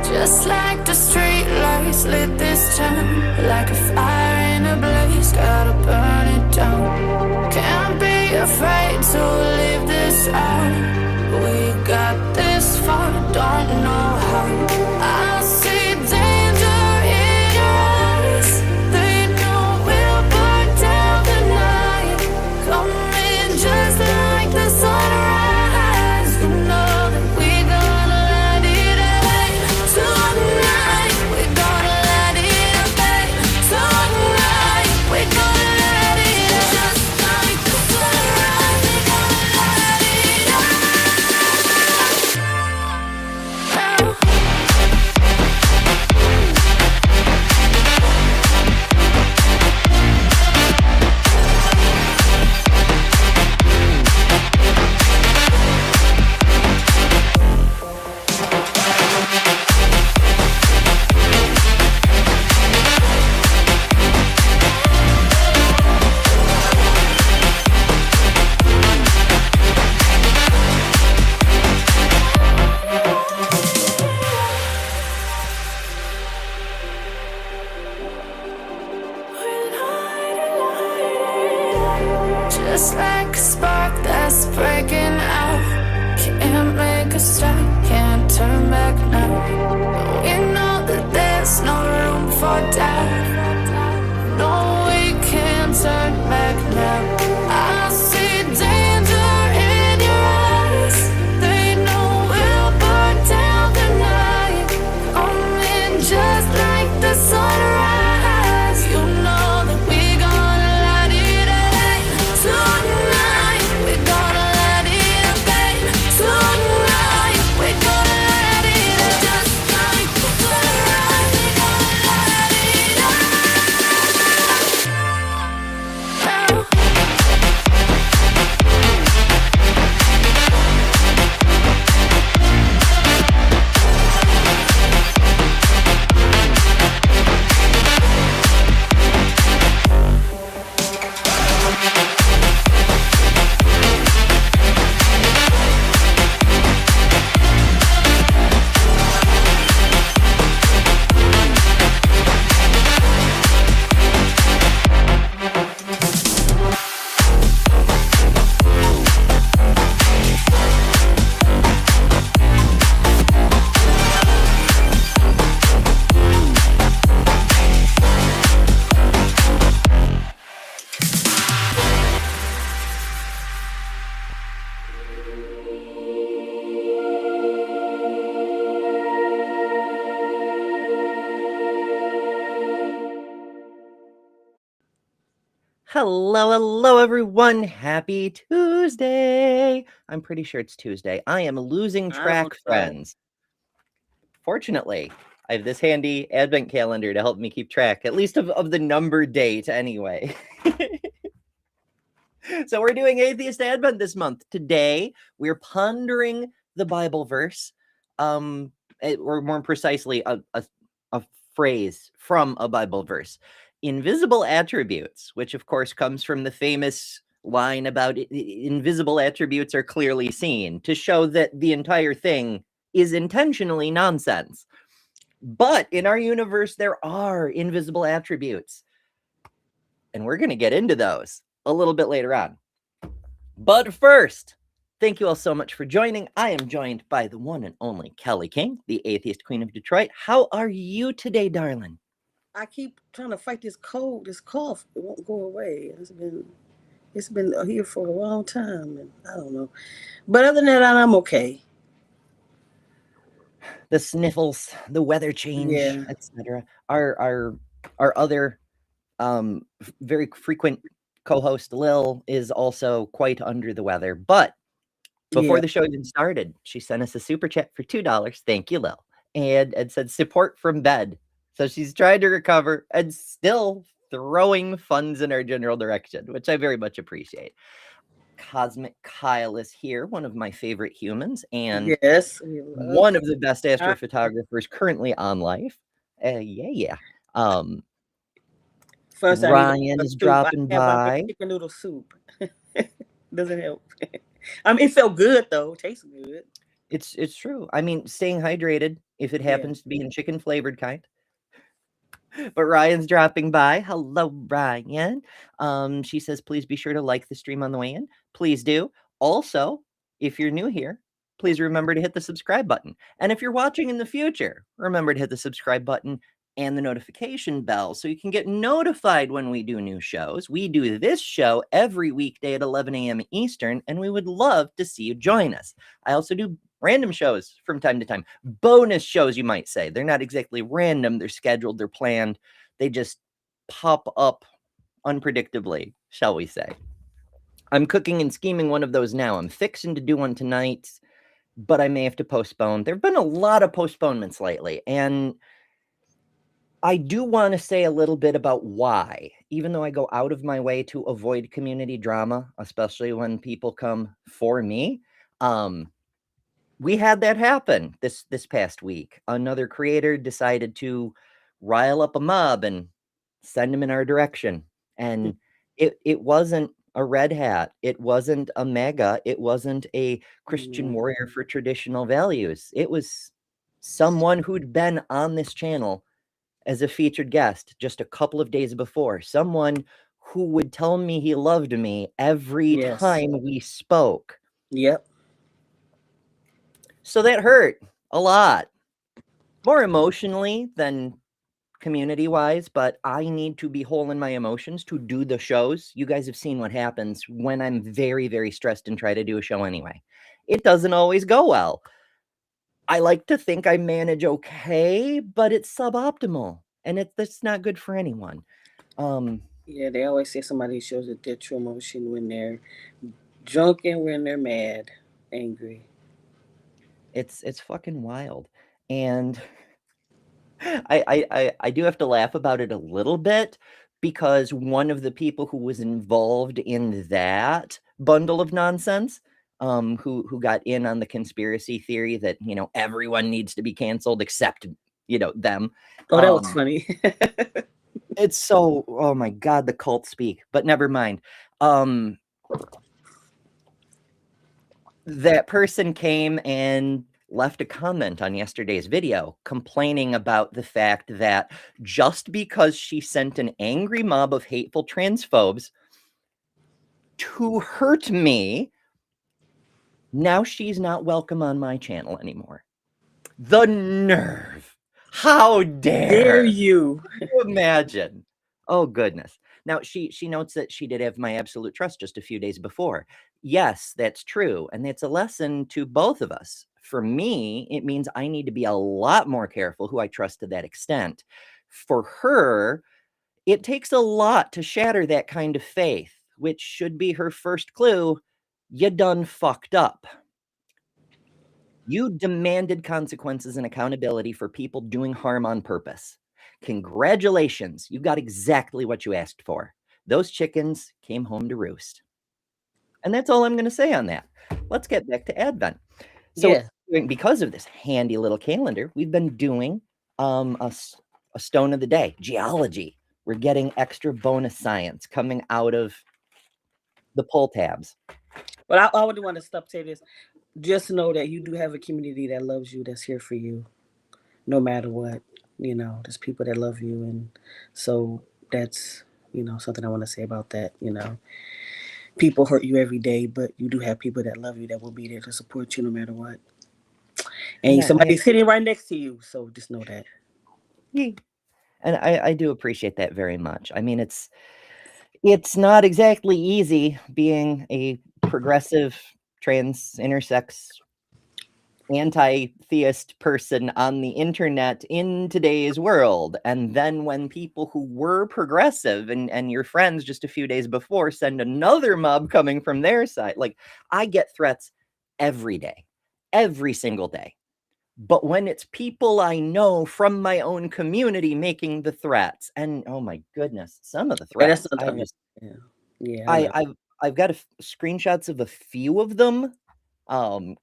Just like the street lights lit this town, like a fire in a blaze, gotta burn it down. Can't be afraid to leave this out. We got this far, don't know how. I see danger in your eyes. They know we'll burn down the night. Coming just like the sunrise. You know that we gonna let it away. Tonight, we gonna let it away. Tonight, we gonna let it away. Just like the sunrise, we gonna let it away. Just like a spark that's breaking out. Can't make a stop, can't turn back now. We know that there's no room for doubt. No, we can't turn back now. I see danger in your eyes. They know we'll burn down the night. Coming just like the sunrise. You know that we gonna let it away. Tonight, we gonna let it away. Tonight, we gonna let it away. Just like the sunrise, we gonna let it away. Hello, everyone. Happy Tuesday. I'm pretty sure it's Tuesday. I am losing track, friends. Fortunately, I have this handy advent calendar to help me keep track, at least of the number date anyway. So we're doing Atheist Advent this month. Today, we're pondering the Bible verse, or more precisely, a phrase from a Bible verse. Invisible attributes, which of course comes from the famous line about invisible attributes are clearly seen, to show that the entire thing is intentionally nonsense. But in our universe, there are invisible attributes. And we're going to get into those a little bit later on. But first, thank you all so much for joining. I am joined by the one and only Kelly King, the Atheist Queen of Detroit. How are you today, darling? I keep trying to fight this cold, this cough. It won't go away. It's been here for a long time, and I don't know. But other than that, I'm okay. The sniffles, the weather change, Yeah. etc. Our other very frequent co-host Lil is also quite under the weather. But before the show even started, she sent us a super chat for $2. Thank you, Lil, and said support from bed. So she's trying to recover and still throwing funds in our general direction, which I very much appreciate. Cosmic Kyle is here, one of my favorite humans, and one of the best astrophotographers currently on Life. First, Ryan is dropping by. Chicken noodle soup. Doesn't help. I mean, it felt good though. It tastes good. It's true. I mean, staying hydrated if it Yeah. happens to be in chicken flavored kind. But Ryan's dropping by. Hello, Ryan. She says, please be sure to like the stream on the way in. Please do. Also, if you're new here, please remember to hit the subscribe button. And if you're watching in the future, remember to hit the subscribe button and the notification bell so you can get notified when we do new shows. We do this show every weekday at 11 a.m. Eastern, and we would love to see you join us. I also do random shows from time to time. Bonus shows, you might say. They're not exactly random. They're scheduled. They're planned. They just pop up unpredictably, shall we say. I'm cooking and scheming one of those now. I'm fixing to do one tonight, but I may have to postpone. There have been a lot of postponements lately, and I do want to say a little bit about why, even though I go out of my way to avoid community drama, especially when people come for me. We had that happen this past week. Another creator decided to rile up a mob and send them in our direction. And it wasn't a red hat. It wasn't a MAGA. It wasn't a Christian warrior for traditional values. It was someone who'd been on this channel as a featured guest just a couple of days before. Someone who would tell me he loved me every Yes. time we spoke. Yep. So that hurt a lot, more emotionally than community-wise, but I need to be whole in my emotions to do the shows. You guys have seen what happens when I'm very, very stressed and try to do a show anyway. It doesn't always go well. I like to think I manage okay, but it's suboptimal, and that's not good for anyone. Yeah, they always say somebody shows their true emotion when they're drunk and when they're mad, angry. It's fucking wild. And I do have to laugh about it a little bit because one of the people who was involved in that bundle of nonsense, who got in on the conspiracy theory that, everyone needs to be canceled except, them. Oh, that was funny. It's so, oh my God, the cult speak, but never mind. That person came and left a comment on yesterday's video complaining about the fact that just because she sent an angry mob of hateful transphobes to hurt me, now she's not welcome on my channel anymore. The nerve. How dare you? Can you imagine? Oh, goodness. Now, she notes that she did have my absolute trust just a few days before. Yes, that's true. And it's a lesson to both of us. For me, it means I need to be a lot more careful who I trust to that extent. For her, it takes a lot to shatter that kind of faith, which should be her first clue. You done fucked up. You demanded consequences and accountability for people doing harm on purpose. Congratulations, you got exactly what you asked for. Those chickens came home to roost. And that's all I'm going to say on that. Let's get back to Advent. So because of this handy little calendar, we've been doing a stone of the day, geology. We're getting extra bonus science coming out of the pull tabs. But I would want to say this. Just know that you do have a community that loves you, that's here for you, no matter what. There's people that love you, and so that's something I want to say about that. People hurt you every day, but you do have people that love you that will be there to support you no matter what. And somebody's sitting right next to you, so just know that. Yeah. And I do appreciate that very much. I mean, it's not exactly easy being a progressive, trans, intersex, anti-theist person on the internet in today's world. And then when people who were progressive and your friends just a few days before send another mob coming from their side, like I get threats every day, every single day. But when it's people I know from my own community making the threats, and oh my goodness, some of the threats, I've got screenshots of a few of them.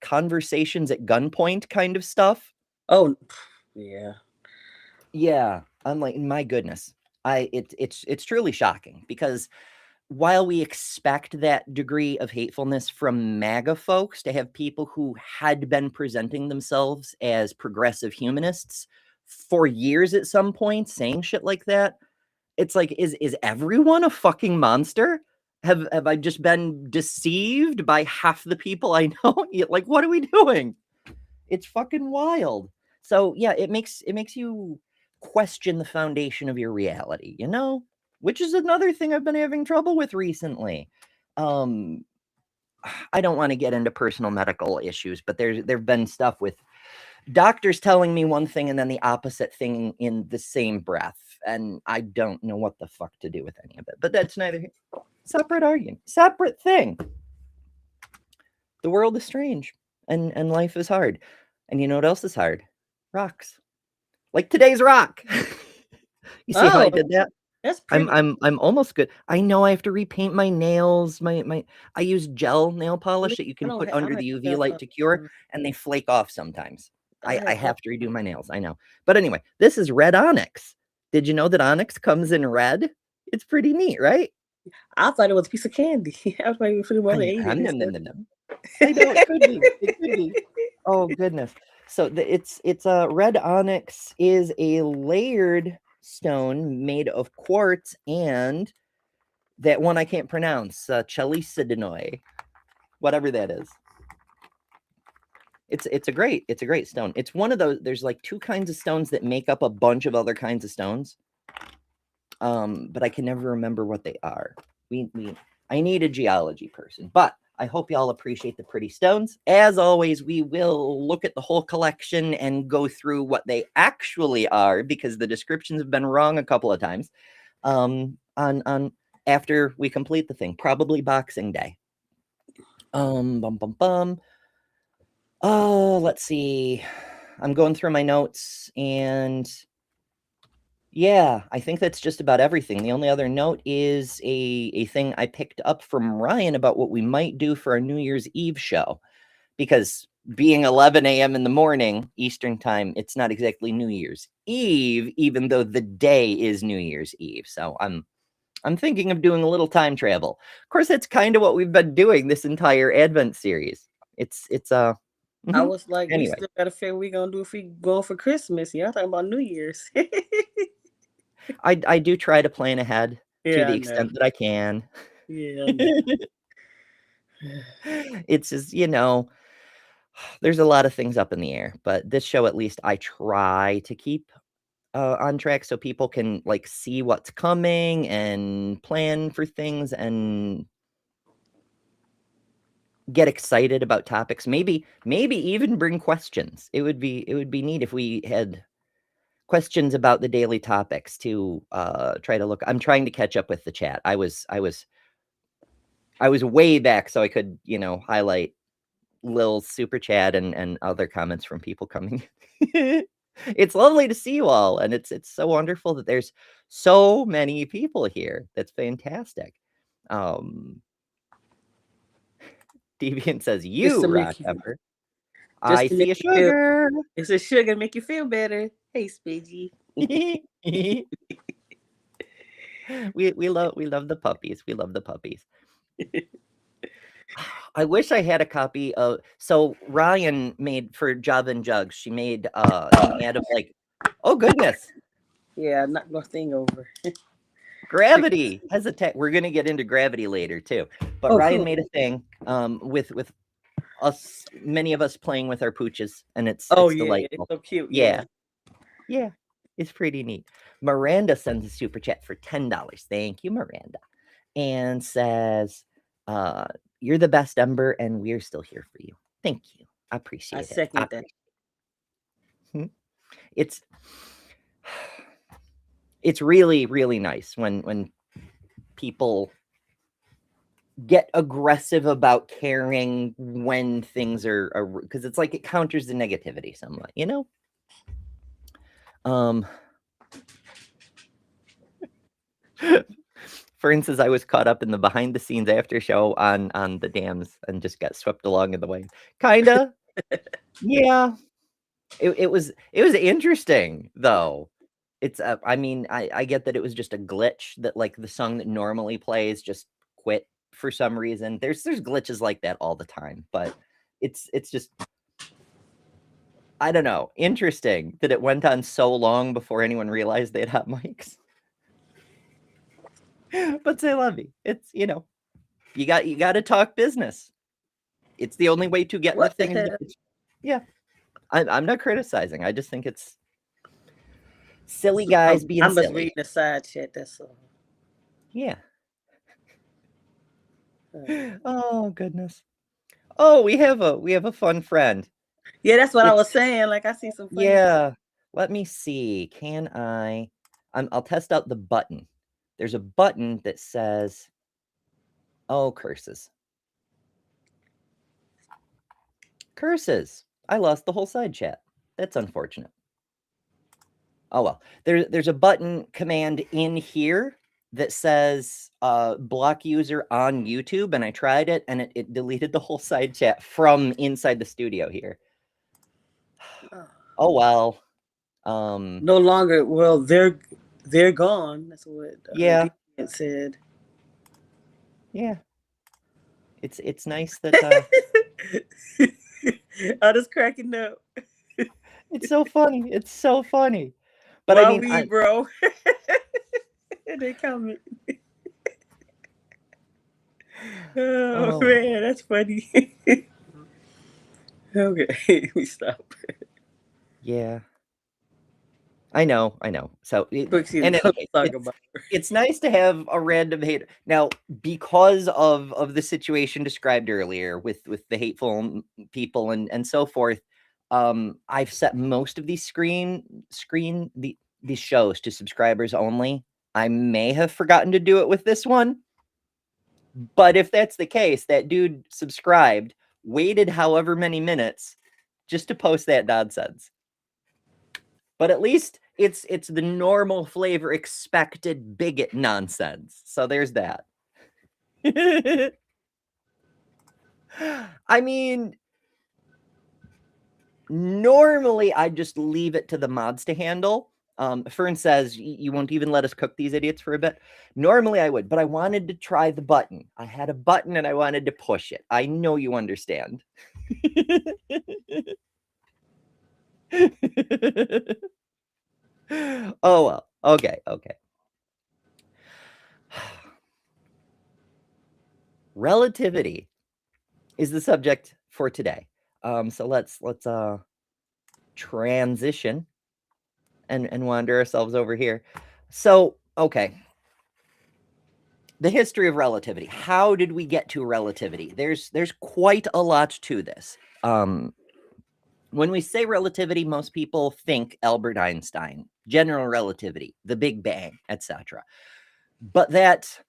Conversations at gunpoint kind of stuff. Oh, yeah. Yeah. I'm like, my goodness. It's truly shocking because while we expect that degree of hatefulness from MAGA folks, to have people who had been presenting themselves as progressive humanists for years at some point saying shit like that, it's like, is everyone a fucking monster? Have I just been deceived by half the people I know? Like, what are we doing? It's fucking wild. So yeah, it makes you question the foundation of your reality, you know? Which is another thing I've been having trouble with recently. I don't want to get into personal medical issues, but there've been stuff with doctors telling me one thing and then the opposite thing in the same breath, and I don't know what the fuck to do with any of it. But that's neither here. Separate argument, separate thing. The world is strange, and life is hard. And you know what else is hard? Rocks. Like today's rock. You see how I did that? That's pretty. I'm almost good. I know I have to repaint my nails. I use gel nail polish that you can put under the UV light to cure, and they flake off sometimes. I have to redo my nails. I know. But anyway, this is red onyx. Did you know that onyx comes in red? It's pretty neat, right? I thought it was a piece of candy. I was waiting for the moment. I know it could be. It could be. Oh goodness. So it's red onyx is a layered stone made of quartz and that one I can't pronounce, chalicidinoi, whatever that is. It's a great stone. It's one of those. There's like two kinds of stones that make up a bunch of other kinds of stones. But I can never remember what they are. I need a geology person, but I hope y'all appreciate the pretty stones. As always, we will look at the whole collection and go through what they actually are, because the descriptions have been wrong a couple of times. On after we complete the thing, probably Boxing Day. Oh, let's see. I'm going through my notes, and yeah, I think that's just about everything. The only other note is a thing I picked up from Ryan about what we might do for our New Year's Eve show, because being 11 a.m. in the morning Eastern time, it's not exactly New Year's Eve, even though the day is New Year's Eve. So I'm thinking of doing a little time travel. Of course, that's kind of what we've been doing this entire Advent series. It's I was like, anyway. we still gotta figure we gonna do if we go for Christmas. Y'all talking about New Year's. I do try to plan ahead to the extent that I can. Yeah. It's just, there's a lot of things up in the air, but this show, at least I try to keep on track so people can like see what's coming and plan for things and get excited about topics. Maybe even bring questions. It would be neat if we had questions about the daily topics to try to look. I'm trying to catch up with the chat. I was way back, so I could, highlight Lil's super chat and other comments from people coming. It's lovely to see you all, and it's so wonderful that there's so many people here. That's fantastic. Deviant says, "You rock, Trevor. I see a sugar. It's a sugar to make you feel better. Hey, Spidgey." We love the puppies. We love the puppies. I wish I had a copy of. So Ryan made for Java and Jugs. She made an ad of like, oh goodness. Yeah, knock my thing over. Gravity has a tech. We're gonna get into gravity later too. But Ryan made a thing with us, many of us playing with our pooches, and it's delightful. It's so cute. Yeah, it's pretty neat. Miranda sends a super chat for $10. Thank you, Miranda, and says, "You're the best, Ember, and we're still here for you." Thank you. I appreciate it. I second that. It's really, really nice when people get aggressive about caring when things are because it's like it counters the negativity somewhat, For instance, I was caught up in the behind the scenes after show on the dams and just got swept along in the wave. Kinda. Yeah. It was interesting though. It's I mean, I get that it was just a glitch that like the song that normally plays just quit for some reason. There's glitches like that all the time, but it's just, I don't know, interesting that it went on so long before anyone realized they had hot mics. But say lovey, it's, you know, you got to talk business. It's the only way to get What the the thing. hell? Yeah, I'm not criticizing. I just think it's silly guys being I must silly. read the side chat. That's all. Yeah. Oh goodness. Oh, we have a fun friend. Yeah, that's what I was saying. Like I see some funny. Yeah. Let me see. Can I'll test out the button. There's a button that says, oh, curses. Curses. I lost the whole side chat. That's unfortunate. Oh well. There's a button command in here that says block user on YouTube, and I tried it and it deleted the whole side chat from inside the studio here. Oh well. No longer. Well, they're gone. That's what Yeah. it said. Yeah. It's nice that I was cracking up. it's so funny. It's so funny. But Why I mean, bro? They coming. Oh man, that's funny. Okay, we stop. Yeah. I know. So it's nice to have a random hater. Now, because of the situation described earlier with the hateful people and so forth, I've set most of these these shows to subscribers only. I may have forgotten to do it with this one, but if that's the case, that dude subscribed, waited however many minutes just to post that nonsense. But at least it's the normal flavor expected bigot nonsense. So there's that. I mean, normally I just leave it to the mods to handle. Fern says you won't even let us cook these idiots for a bit. Normally I would, but I wanted to try the button. I had a button and I wanted to push it. I know you understand. Oh well. Okay. Relativity is the subject for today. So let's transition and wander ourselves over here. So, okay. The history of relativity. How did we get to relativity? There's quite a lot to this. When we say relativity, most people think Albert Einstein, general relativity, the Big Bang, etc. But that,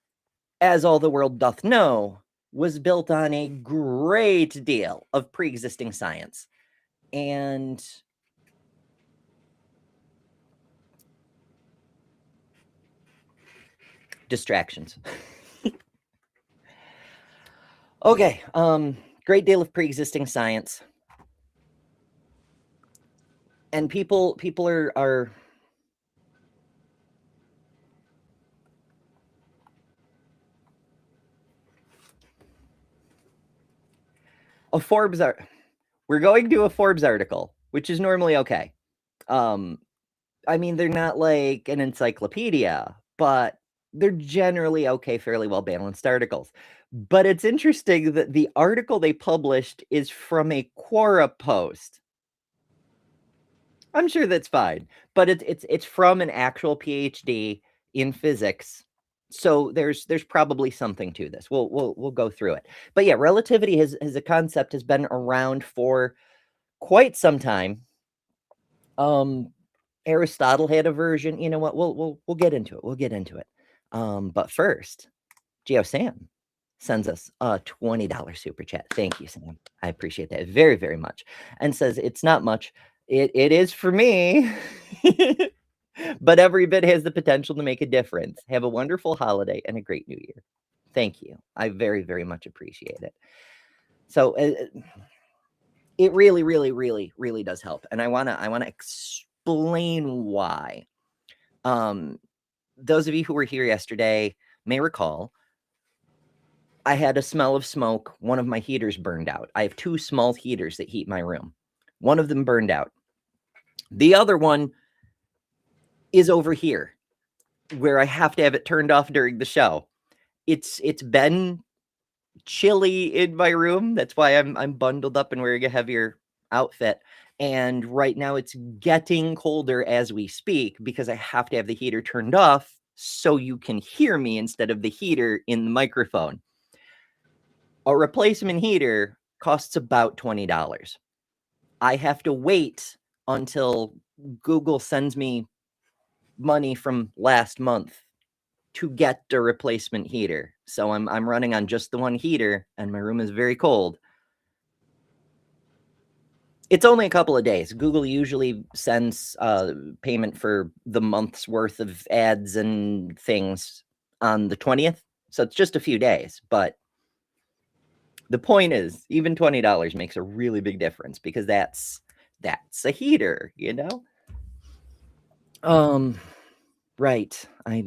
as all the world doth know, was built on a great deal of pre-existing science. And distractions. Okay, great deal of pre-existing science. And people are we're going to a Forbes article, which is normally okay. I mean, they're not like an encyclopedia, but they're generally okay, fairly well balanced articles. But it's interesting that the article they published is from a Quora post. I'm sure that's fine, but it's from an actual PhD in physics. So there's probably something to this. We'll go through it. But yeah, relativity as a concept has been around for quite some time. Aristotle had a version. You know what? We'll get into it. But first, Geo Sam sends us a $20 super chat. Thank you, Sam. I appreciate that very, very much. And says it's not much. It is for me. But every bit has the potential to make a difference. Have a wonderful holiday and a great new year. Thank you. I very, very much appreciate it. So it really, really, really, really does help. And I wanna explain why. Those of you who were here yesterday may recall I had a smell of smoke. One of my heaters burned out. I have 2 small heaters that heat my room. One of them burned out. The other one is over here where I have to have it turned off during the show. It's been chilly in my room. That's why I'm bundled up and wearing a heavier outfit. And right now it's getting colder as we speak because I have to have the heater turned off so you can hear me instead of the heater in the microphone. A replacement heater costs about $20. I have to wait until Google sends me money from last month to get the replacement heater. So I'm running on just the one heater and my room is very cold. It's only a couple of days. Google usually sends payment for the month's worth of ads and things on the 20th. So it's just a few days, but the point is, even $20 makes a really big difference because that's a heater, you know? Right. I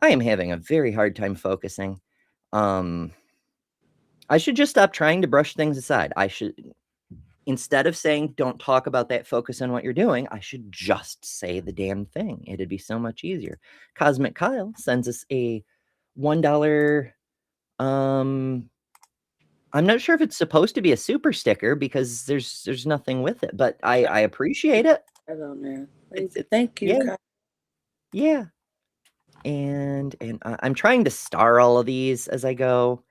am having a very hard time focusing. I should just stop trying to brush things aside. I should, instead of saying, don't talk about that, focus on what you're doing, I should just say the damn thing. It'd be so much easier. Cosmic Kyle sends us a $1, I'm not sure if it's supposed to be a super sticker because there's nothing with it, but I appreciate it. I don't know. It's Thank you. yeah. Yeah. And I'm trying to star all of these as I go.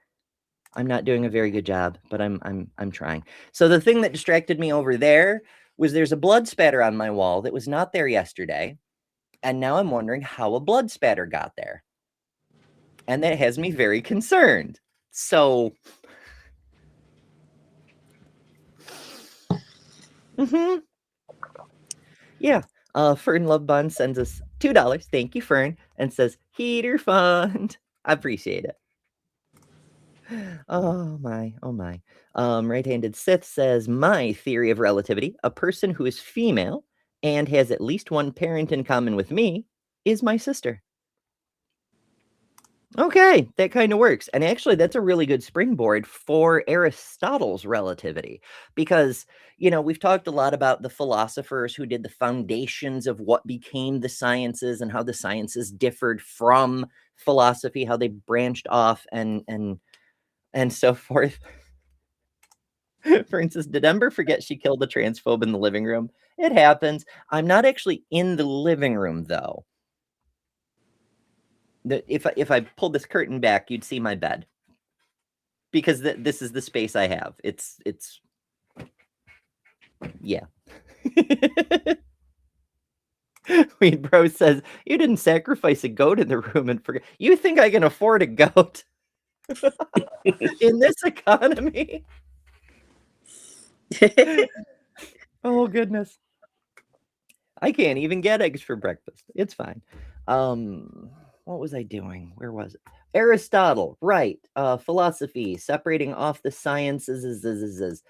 I'm not doing a very good job, but I'm trying. So the thing that distracted me over there was there's a blood spatter on my wall that was not there yesterday, and now I'm wondering how a blood spatter got there. And that has me very concerned. So yeah. Fern Lovebun sends us $2. Thank you, Fern, and says heater fund. I appreciate it. Oh my, oh my. Right-handed Sith says, my theory of relativity, a person who is female and has at least one parent in common with me is my sister. Okay, that kind of works. And actually, that's a really good springboard for Aristotle's relativity because, you know, we've talked a lot about the philosophers who did the foundations of what became the sciences and how the sciences differed from philosophy, how they branched off and so forth. For instance, did Ember forget she killed a transphobe in the living room? It happens. I'm not actually in the living room, though. If I pulled this curtain back, you'd see my bed. Because this is the space I have. It's yeah. Weed Bro says, you didn't sacrifice a goat in the room and forget. You think I can afford a goat? In this economy? Oh, goodness. I can't even get eggs for breakfast. It's fine. What was I doing? Where was it? Aristotle, right. Philosophy, separating off the sciences.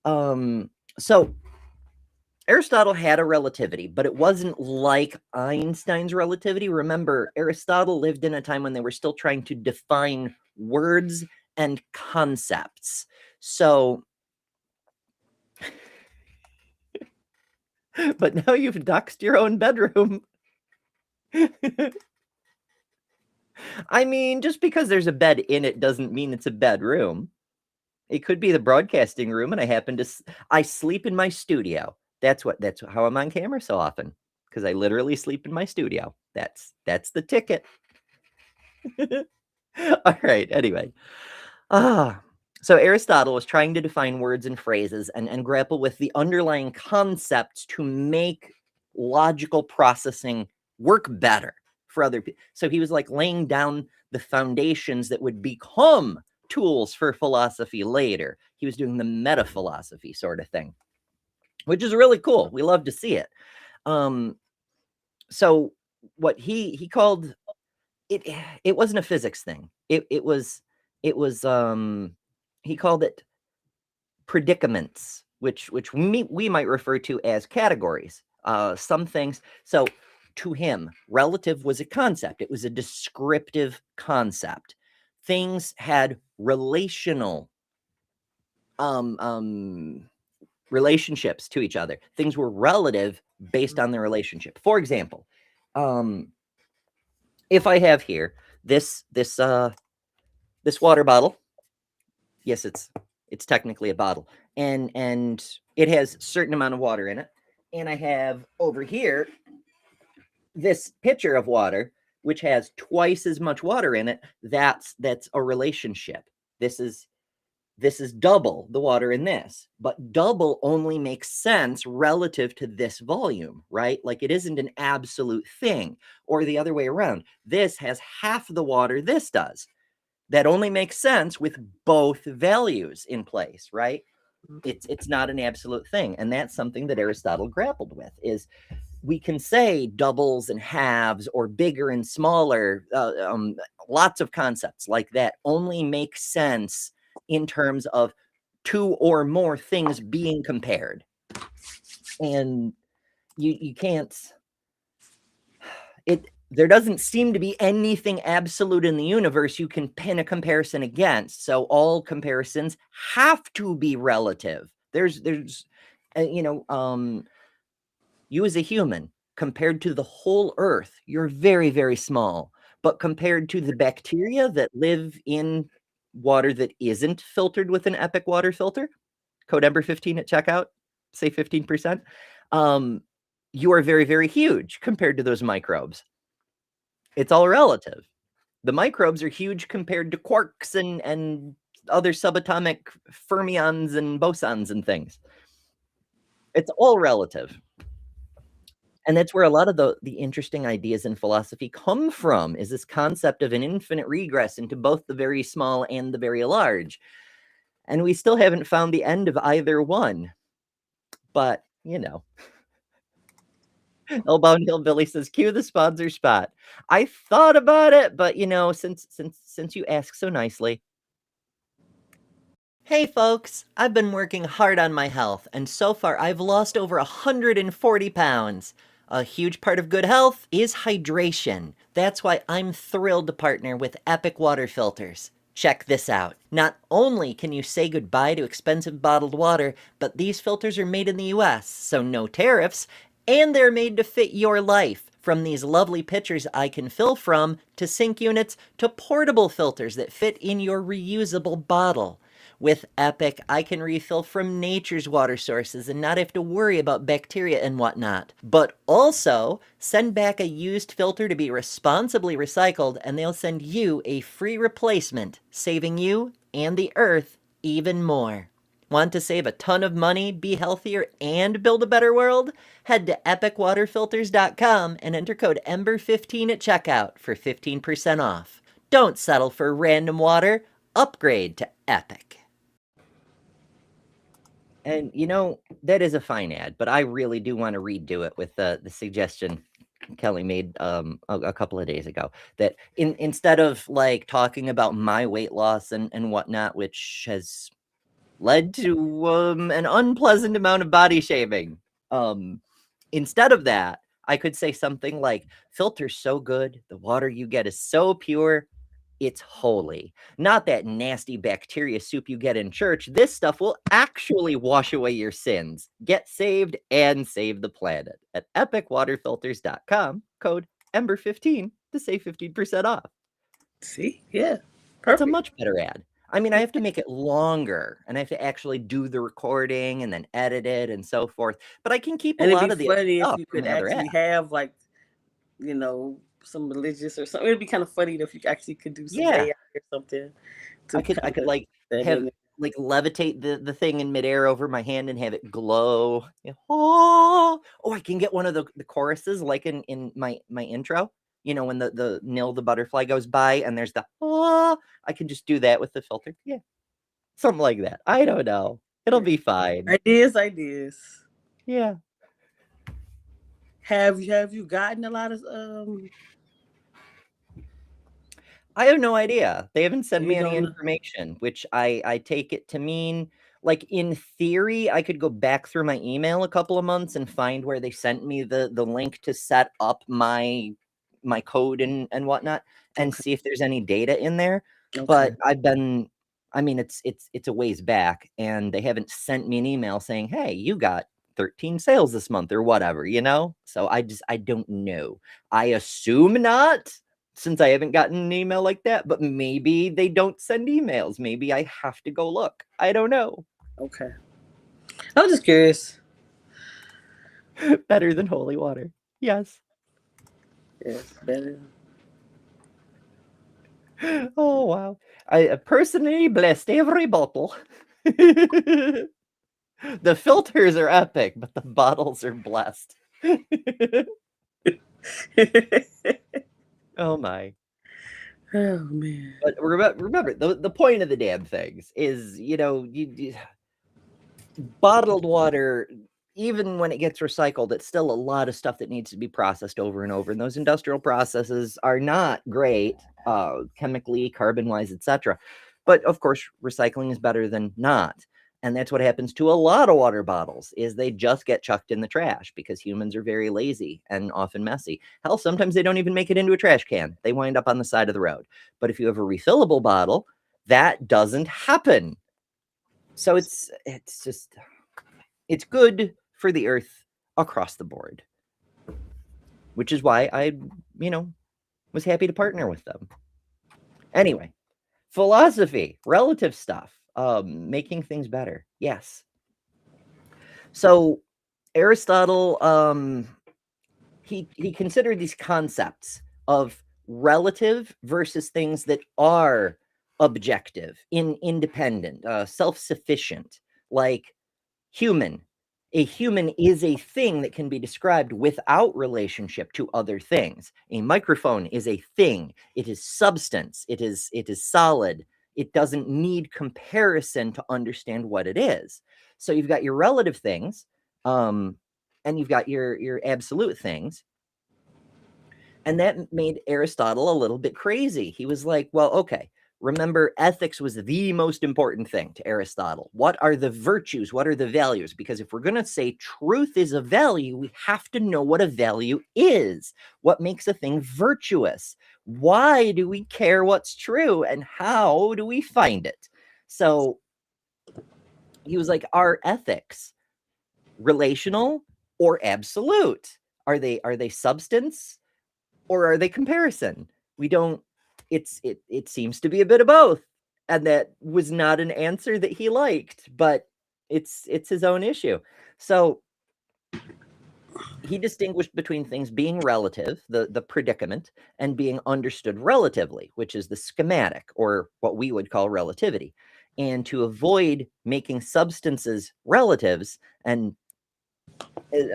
So Aristotle had a relativity, but it wasn't like Einstein's relativity. Remember, Aristotle lived in a time when they were still trying to define words and concepts. So, but now you've doxed your own bedroom. I mean, just because there's a bed in it doesn't mean it's a bedroom. It could be the broadcasting room, and I sleep in my studio. That's how I'm on camera so often, because I literally sleep in my studio. That's the ticket. All right. Anyway, so Aristotle was trying to define words and phrases and grapple with the underlying concepts to make logical processing work better for other people. So he was like laying down the foundations that would become tools for philosophy later. He was doing the meta philosophy sort of thing, which is really cool. We love to see it. So what he called it wasn't a physics thing. It was he called it predicaments, which we might refer to as categories. Some things. So to him, relative was a concept. It was a descriptive concept. things had relational relationships to each other. Things were relative based on their relationship. For example, if I have here this water bottle, yes, it's technically a bottle, and it has a certain amount of water in it, and I have over here this pitcher of water which has twice as much water in it. That's a relationship. This is double the water in this, but double only makes sense relative to this volume, right? Like it isn't an absolute thing, or the other way around. This has half the water this does. That only makes sense with both values in place, right? It's not an absolute thing. And that's something that Aristotle grappled with, is we can say doubles and halves or bigger and smaller, lots of concepts like that only make sense in terms of two or more things being compared. And you can't, there doesn't seem to be anything absolute in the universe you can pin a comparison against. So all comparisons have to be relative. There's you as a human, compared to the whole earth, you're very, very small. But compared to the bacteria that live in water that isn't filtered with an Epic water filter, code Ember 15 at checkout, say 15%, you are very, very huge compared to those microbes. It's all relative. The microbes are huge compared to quarks and other subatomic fermions and bosons and things. It's all relative. And that's where a lot of the interesting ideas in philosophy come from, is this concept of an infinite regress into both the very small and the very large. And we still haven't found the end of either one. But, Hellbound Hillbilly says, cue the sponsor spot. I thought about it, but, since you ask so nicely. Hey folks, I've been working hard on my health, and so far I've lost over 140 pounds. A huge part of good health is hydration. That's why I'm thrilled to partner with Epic Water Filters. Check this out. Not only can you say goodbye to expensive bottled water, but these filters are made in the US, so no tariffs, and they're made to fit your life. From these lovely pitchers I can fill from, to sink units, to portable filters that fit in your reusable bottle. With Epic, I can refill from nature's water sources and not have to worry about bacteria and whatnot. But also, send back a used filter to be responsibly recycled, and they'll send you a free replacement, saving you and the earth even more. Want to save a ton of money, be healthier, and build a better world? Head to epicwaterfilters.com and enter code EMBER15 at checkout for 15% off. Don't settle for random water. Upgrade to Epic. And that is a fine ad, but I really do want to redo it with the suggestion Kelly made a couple of days ago, that instead of like talking about my weight loss and whatnot, which has led to an unpleasant amount of body shaming, instead of that, I could say something like, filter's so good, the water you get is so pure, it's holy. Not that nasty bacteria soup you get in church. This stuff will actually wash away your sins. Get saved and save the planet at epicwaterfilters.com, code EMBER15 to save 15% off. See? Yeah. Perfect. It's a much better ad. I mean, I have to make it longer, and I have to actually do the recording and then edit it and so forth. But I can keep a lot of the funny stuff if you could in another actually ad. have some religious or something. It'd be kind of funny if you actually could do some AI or something. I could like have like levitate the thing in midair over my hand and have it glow. Oh, I can get one of the choruses like in my intro. When the Nil the butterfly goes by and there's the I can just do that with the filter. Yeah, something like that. I don't know. It'll be fine. Ideas. Yeah. Have you gotten a lot of I have no idea. They haven't sent me any information, which I take it to mean, like, in theory, I could go back through my email a couple of months and find where they sent me the link to set up my code and whatnot, and see if there's any data in there. But I mean, it's a ways back, and they haven't sent me an email saying, "Hey, you got 13 sales this month," or whatever, you know? So I don't know. I assume not, since I haven't gotten an email like that, but maybe they don't send emails. Maybe I have to go look. I don't know. Okay. I was just curious. Better than holy water. Yes. Yes, better. Oh, wow. I personally blessed every bottle. The filters are epic, but the bottles are blessed. Oh my. Oh man. But remember the point of the damn things is, bottled water, even when it gets recycled, it's still a lot of stuff that needs to be processed over and over. And those industrial processes are not great, chemically, carbon-wise, etc. But of course, recycling is better than not. And that's what happens to a lot of water bottles, is they just get chucked in the trash because humans are very lazy and often messy. Hell, sometimes they don't even make it into a trash can. They wind up on the side of the road. But if you have a refillable bottle, that doesn't happen. So it's good for the earth across the board, which is why I, was happy to partner with them. Anyway, philosophy, relative stuff, making things better. Yes. So Aristotle, he considered these concepts of relative versus things that are objective, independent, self-sufficient, like human. A human is a thing that can be described without relationship to other things. A microphone is a thing. It is substance. It is solid. It doesn't need comparison to understand what it is. So you've got your relative things, and you've got your absolute things. And that made Aristotle a little bit crazy. He was like, well, okay, remember, ethics was the most important thing to Aristotle. What are the virtues? What are the values? Because if we're going to say truth is a value, we have to know what a value is. What makes a thing virtuous? Why do we care what's true? And how do we find it? So he was like, are ethics relational or absolute? Are they substance or are they comparison? We don't, it seems to be a bit of both. And that was not an answer that he liked, but it's his own issue. So he distinguished between things being relative, the predicament, and being understood relatively, which is the schematic, or what we would call relativity. And to avoid making substances relatives, and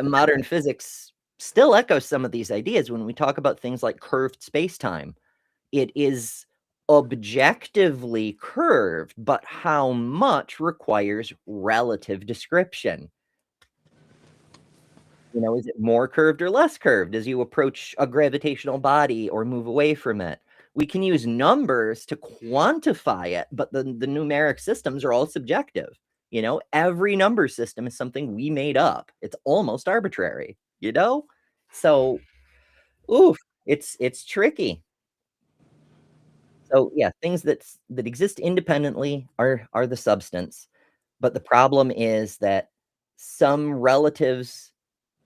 modern physics still echoes some of these ideas when we talk about things like curved space-time. It is objectively curved, but how much requires relative description. Is it more curved or less curved as you approach a gravitational body or move away from it? We can use numbers to quantify it, but the numeric systems are all subjective. Every number system is something we made up. It's almost arbitrary, So, oof, it's tricky. So yeah, things that exist independently are the substance, but the problem is that some relatives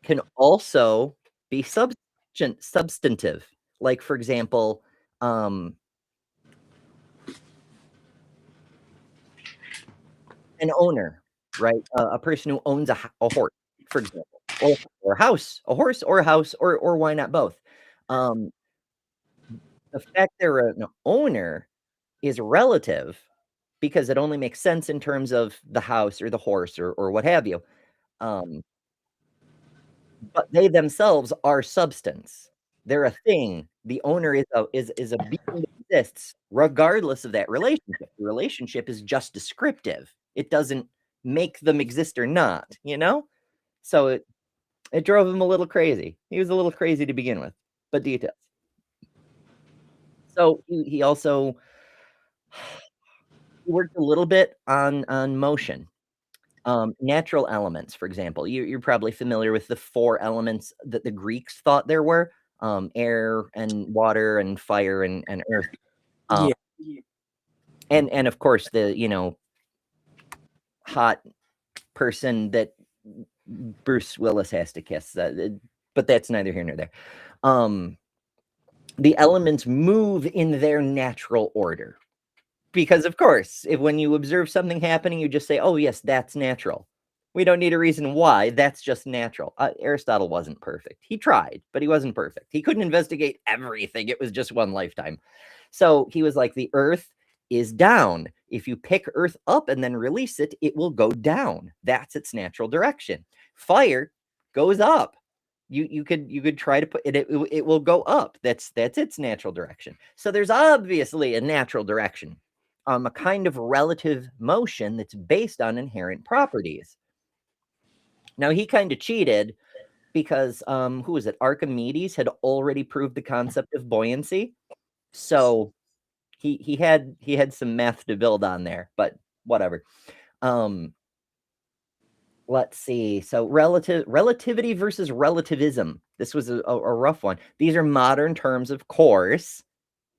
can also be substantive. Like, for example, an owner, right? A person who owns a horse, for example, or a house, a horse or a house, or why not both? Um, the fact they're an owner is relative because it only makes sense in terms of the house or the horse or what have you. Um, but they themselves are substance. They're a thing. The owner is a being that exists regardless of that relationship. The relationship is just descriptive. It doesn't make them exist or not, So it drove him a little crazy. He was a little crazy to begin with, but details. So he also worked a little bit on motion. Natural elements, for example. You're probably familiar with the 4 elements that the Greeks thought there were: air and water and fire and earth. Um, Yeah. And of course the hot person that Bruce Willis has to kiss, but that's neither here nor there. The elements move in their natural order, because of course, when you observe something happening, you just say, oh yes, that's natural. We don't need a reason why. That's just natural. Aristotle wasn't perfect. He tried, but he wasn't perfect. He couldn't investigate everything. It was just one lifetime. So he was like, the earth is down. If you pick earth up and then release it, it will go down. That's its natural direction. Fire goes up. You could try to put it will go up. That's its natural direction. So there's obviously a natural direction, a kind of relative motion that's based on inherent properties. Now he kind of cheated because who was it? Archimedes had already proved the concept of buoyancy. So he had some math to build on there, but whatever. Let's see. So relativity versus relativism. This was a rough one. These are modern terms, of course.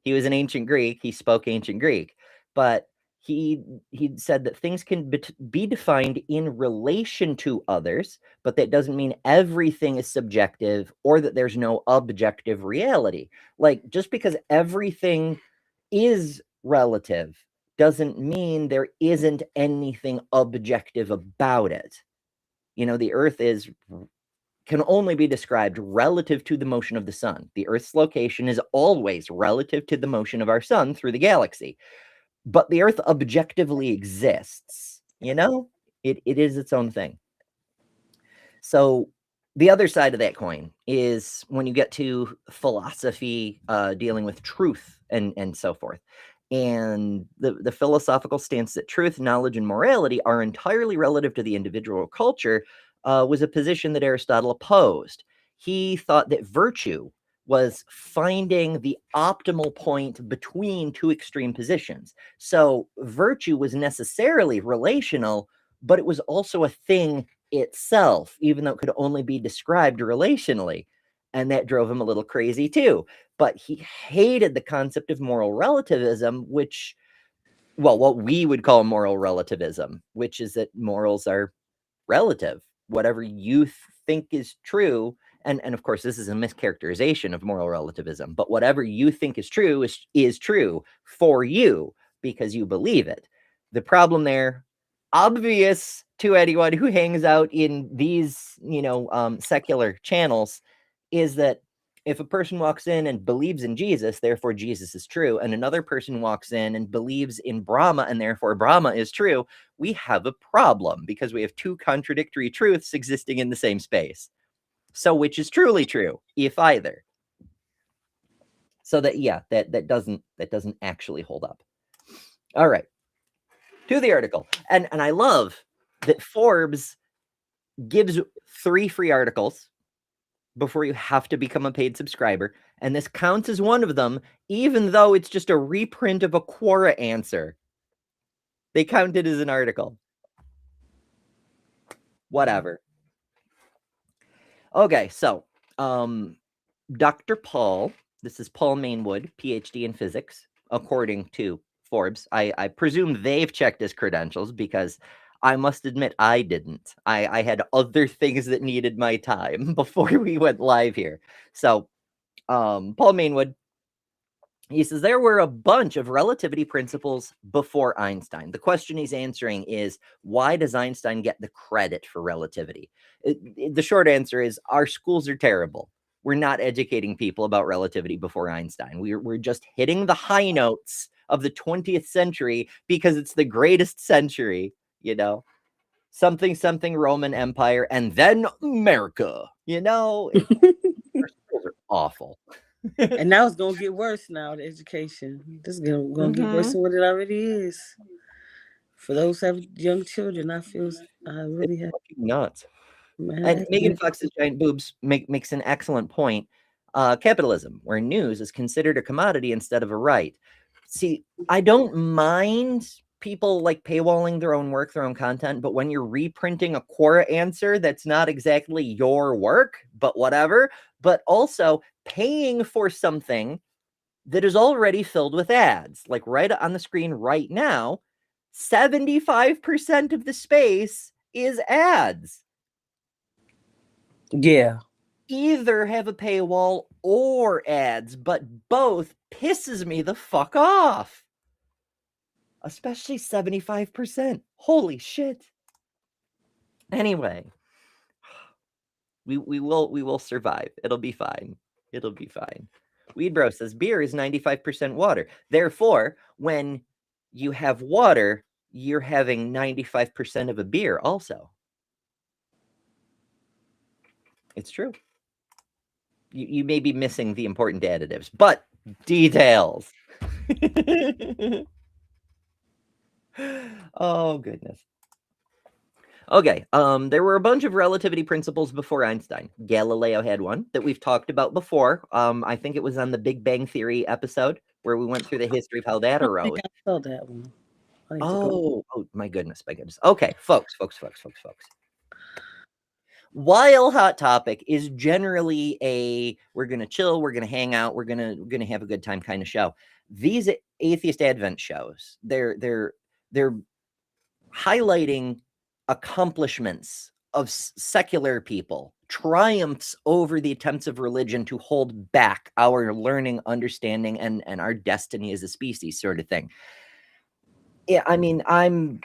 He was an ancient Greek. He spoke ancient Greek, but he said that things can be defined in relation to others, but that doesn't mean everything is subjective or that there's no objective reality. Like, just because everything is relative doesn't mean there isn't anything objective about it. The earth can only be described relative to the motion of the sun. The earth's location is always relative to the motion of our sun through the galaxy. But the earth objectively exists, it is its own thing. So the other side of that coin is when you get to philosophy, dealing with truth and so forth. And the philosophical stance that truth, knowledge, and morality are entirely relative to the individual culture was a position that Aristotle opposed. He thought that virtue was finding the optimal point between two extreme positions. So virtue was necessarily relational, but it was also a thing itself, even though it could only be described relationally. And that drove him a little crazy too. But he hated the concept of moral relativism, which, well, what we would call moral relativism, which is that morals are relative. Whatever you think is true, and of course, this is a mischaracterization of moral relativism, but whatever you think is true is true for you because you believe it. The problem there, obvious to anyone who hangs out in these, secular channels, is that if a person walks in and believes in Jesus, therefore Jesus is true, and another person walks in and believes in Brahma, and therefore Brahma is true, we have a problem because we have two contradictory truths existing in the same space. So which is truly true, if either? So that doesn't actually hold up. All right. To the article. And I love that Forbes gives 3 free articles before you have to become a paid subscriber. And this counts as one of them, even though it's just a reprint of a Quora answer. They count it as an article. Whatever. Okay, so Dr. Paul, this is Paul Mainwood, PhD in physics, according to Forbes. I presume they've checked his credentials because I must admit I didn't. I had other things that needed my time before we went live here. So Paul Mainwood, he says there were a bunch of relativity principles before Einstein. The question he's answering is, why does Einstein get the credit for relativity? The short answer is our schools are terrible. We're not educating people about relativity before Einstein. We're just hitting the high notes of the 20th century because it's the greatest century, something Roman Empire and then America, our schools are awful. And now it's gonna get worse now, the education. This is gonna get worse than what it already is. For those who have young children, I really have nuts. And Megan Fox's giant boobs makes an excellent point. Capitalism, where news is considered a commodity instead of a right. See, I don't mind people like paywalling their own work, their own content, but when you're reprinting a Quora answer that's not exactly your work, but whatever, but also paying for something that is already filled with ads. Like right on the screen right now, 75% of the space is ads. Yeah. Either have a paywall or ads, but both pisses me the fuck off. Especially 75%. Holy shit. Anyway, we will survive. It'll be fine. It'll be fine. Weed Bro says beer is 95% water. Therefore, when you have water, you're having 95% of a beer also. It's true. You may be missing the important additives, but details. Oh, goodness. Okay, there were a bunch of relativity principles before Einstein. Galileo had one that we've talked about before. I think it was on the Big Bang Theory episode where we went through the history of how that I arose. think I saw that one. Oh, my goodness, my goodness. Okay, folks. While Hot Topic is generally a we're gonna chill, we're gonna hang out, we're gonna have a good time kind of show. These Atheist Advent shows, they're highlighting accomplishments of secular people, triumphs over the attempts of religion to hold back our learning, understanding, and our destiny as a species, sort of thing. Yeah, I mean, I'm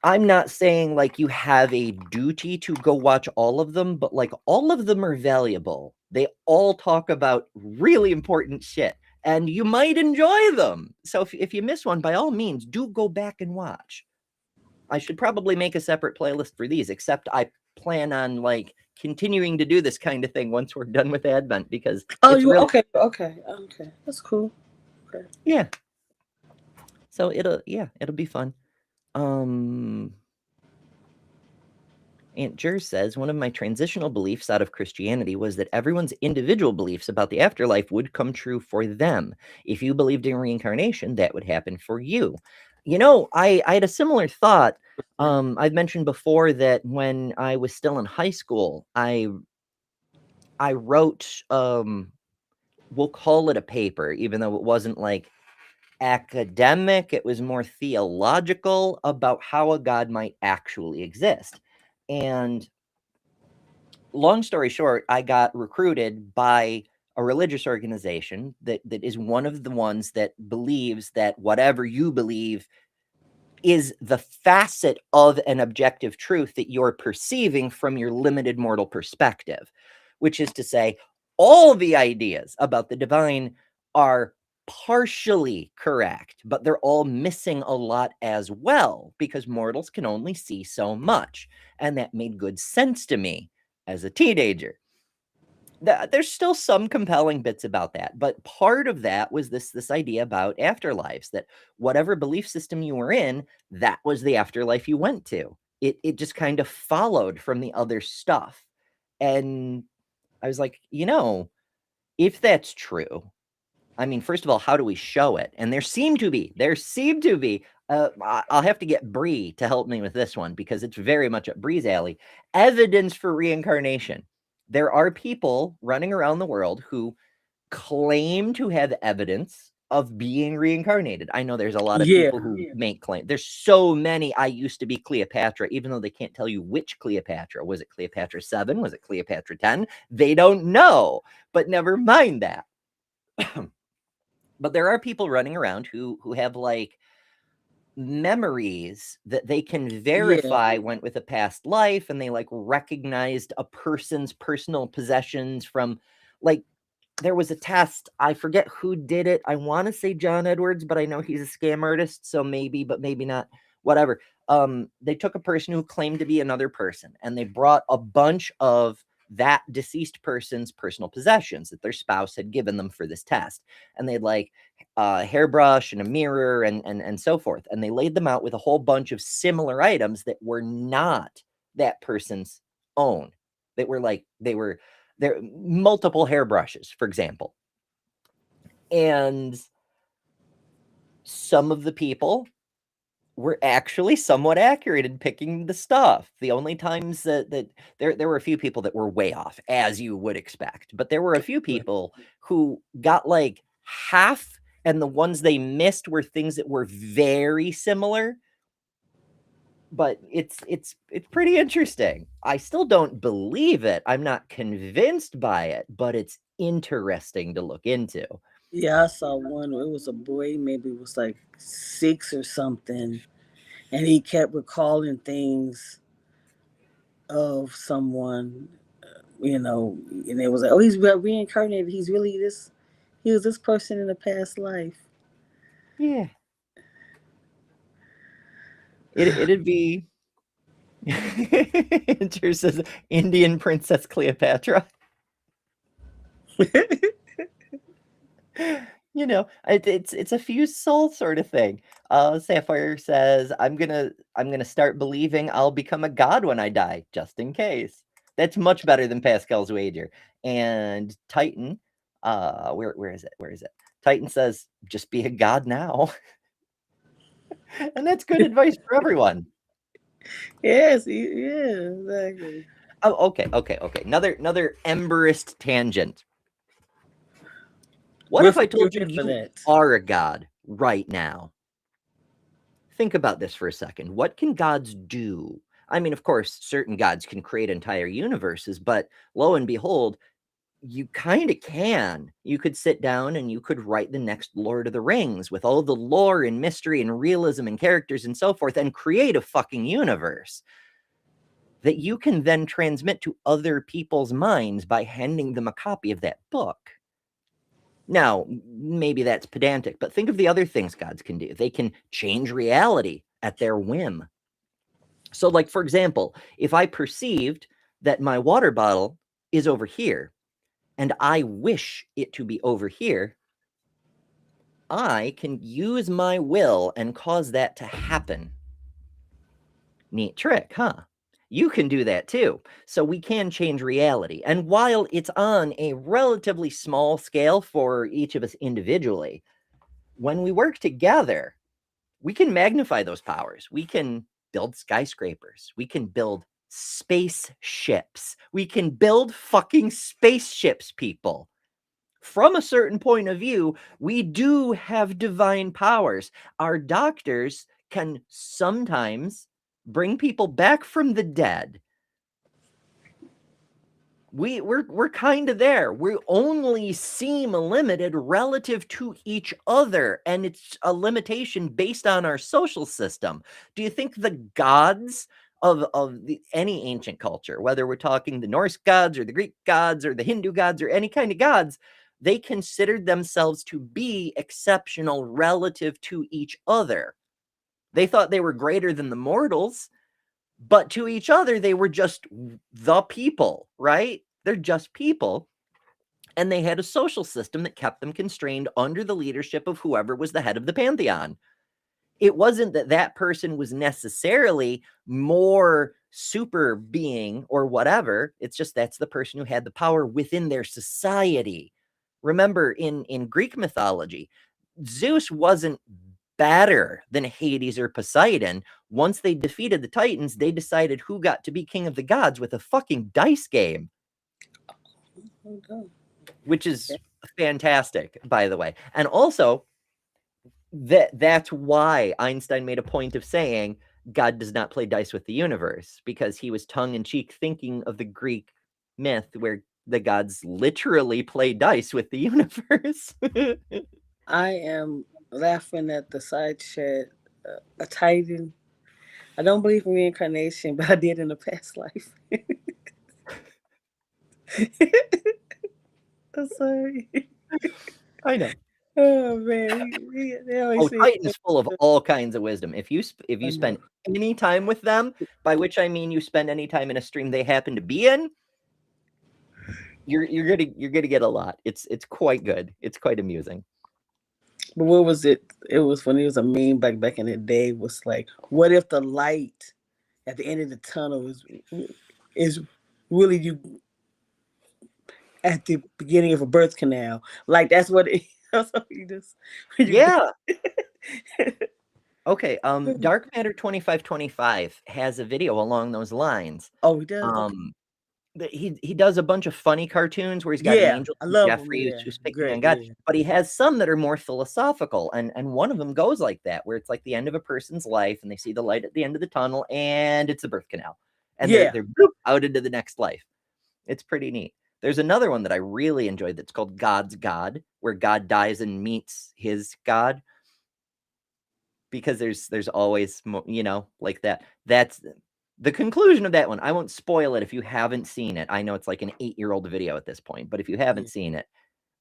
not saying like you have a duty to go watch all of them, but like all of them are valuable. They all talk about really important shit, and you might enjoy them. So if you miss one, by all means, do go back and watch. I should probably make a separate playlist for these, except I plan on like continuing to do this kind of thing once we're done with Advent, because Oh, it's really okay. That's cool. Okay. Yeah. So it'll be fun. Aunt Jer says, one of my transitional beliefs out of Christianity was that everyone's individual beliefs about the afterlife would come true for them. If you believed in reincarnation, that would happen for you. You know, I had a similar thought. I've mentioned before that when I was still in high school, I wrote, we'll call it a paper, even though it wasn't like academic, it was more theological about how a God might actually exist. And long story short, I got recruited by a religious organization that is one of the ones that believes that whatever you believe is the facet of an objective truth that you're perceiving from your limited mortal perspective, which is to say, all the ideas about the divine are partially correct, but they're all missing a lot as well, because mortals can only see so much. And that made good sense to me as a teenager. There's still some compelling bits about that, but part of that was this idea about afterlives, that whatever belief system you were in, that was the afterlife you went to. It just kind of followed from the other stuff. And I was like, if that's true, I mean, first of all, how do we show it? And there seem to be, I'll have to get Bree to help me with this one, because it's very much up Bree's alley. Evidence for reincarnation. There are people running around the world who claim to have evidence of being reincarnated. I know there's a lot of people who make claims. There's so many. I used to be Cleopatra, even though they can't tell you which Cleopatra. Was it Cleopatra 7? Was it Cleopatra 10? They don't know, but never mind that. But there are people running around who have like memories that they can verify went with a past life, and they like recognized a person's personal possessions from, like, there was a test, I forget who did it, I want to say John Edwards, but I know he's a scam artist, so maybe, but maybe not, whatever. They took a person who claimed to be another person, and they brought a bunch of that deceased person's personal possessions that their spouse had given them for this test, and they'd like a hairbrush and a mirror and so forth, and they laid them out with a whole bunch of similar items that were not that person's own, that were like, there multiple hairbrushes, for example. And some of the people were actually somewhat accurate in picking the stuff. The only times that there were a few people that were way off, as you would expect, but there were a few people who got like half, and the ones they missed were things that were very similar. But it's pretty interesting. I still don't believe it. I'm not convinced by it, but it's interesting to look into. Yeah, I saw one. It was a boy, maybe it was like 6 or something, and he kept recalling things of someone, and it was like, oh, he's reincarnated. He's really this. He was this person in a past life. Yeah. It'd be Inter says Indian Princess Cleopatra. It's a fused soul sort of thing. Sapphire says, I'm gonna start believing I'll become a god when I die, just in case. That's much better than Pascal's wager. And Titan, where is it? Where is it? Titan says, just be a god now. And that's good advice for everyone. Yes, yeah, exactly. Oh, okay. Another emberist tangent. What if I told you you are a god right now? Think about this for a second. What can gods do? I mean, of course, certain gods can create entire universes, but lo and behold, you kind of can. You could sit down and you could write the next Lord of the Rings with all the lore and mystery and realism and characters and so forth and create a fucking universe that you can then transmit to other people's minds by handing them a copy of that book. Now, maybe that's pedantic, but think of the other things gods can do. They can change reality at their whim. So, like, for example, if I perceived that my water bottle is over here and I wish it to be over here, I can use my will and cause that to happen. Neat trick, huh? You can do that too. So we can change reality. And while it's on a relatively small scale for each of us individually, when we work together, we can magnify those powers. We can build skyscrapers. We can build spaceships. We can build fucking spaceships, people. From a certain point of view, we do have divine powers. Our doctors can sometimes bring people back from the dead. We're kind of there. We only seem limited relative to each other, and it's a limitation based on our social system. Do you think the gods of any ancient culture, whether we're talking the Norse gods or the Greek gods or the Hindu gods or any kind of gods, they considered themselves to be exceptional relative to each other? They thought they were greater than the mortals, but to each other, they were just the people, right? They're just people. And they had a social system that kept them constrained under the leadership of whoever was the head of the pantheon. It wasn't that that person was necessarily more super being or whatever. It's just that's the person who had the power within their society. Remember, in Greek mythology, Zeus wasn't better than Hades or Poseidon. Once they defeated the Titans, they decided who got to be king of the gods with a fucking dice game. Which is fantastic, by the way. And also, that's why Einstein made a point of saying God does not play dice with the universe, because he was tongue-in-cheek thinking of the Greek myth where the gods literally play dice with the universe. I am laughing at the side chat. A Titan. I don't believe in reincarnation, but I did in a past life. I'm sorry. I know. Oh man. Titan is full of all kinds of wisdom. If you spend any time with them, by which I mean you spend any time in a stream they happen to be in, you're gonna get a lot. It's quite good. It's quite amusing. But what was it? It was when it was a meme back in the day. Was like, what if the light at the end of the tunnel is really you at the beginning of a birth canal? Like that's what it. Yeah. Okay. Dark Matter 2525 has a video along those lines. Oh, he does. he does a bunch of funny cartoons where he's got an Yeah, angel I named love 'em, Jeffrey yeah, who's picking on great, God, yeah. but he has some that are more philosophical, and one of them goes like that, where it's like the end of a person's life, and they see the light at the end of the tunnel, and it's a birth canal, and Yeah. they're boop, out into the next life. It's pretty neat. There's another one that I really enjoyed that's called God's God, where God dies and meets his God. Because there's always like that. That's the conclusion of that one. I won't spoil it if you haven't seen it. I know it's like an 8-year-old video at this point, but if you haven't Yeah. seen it,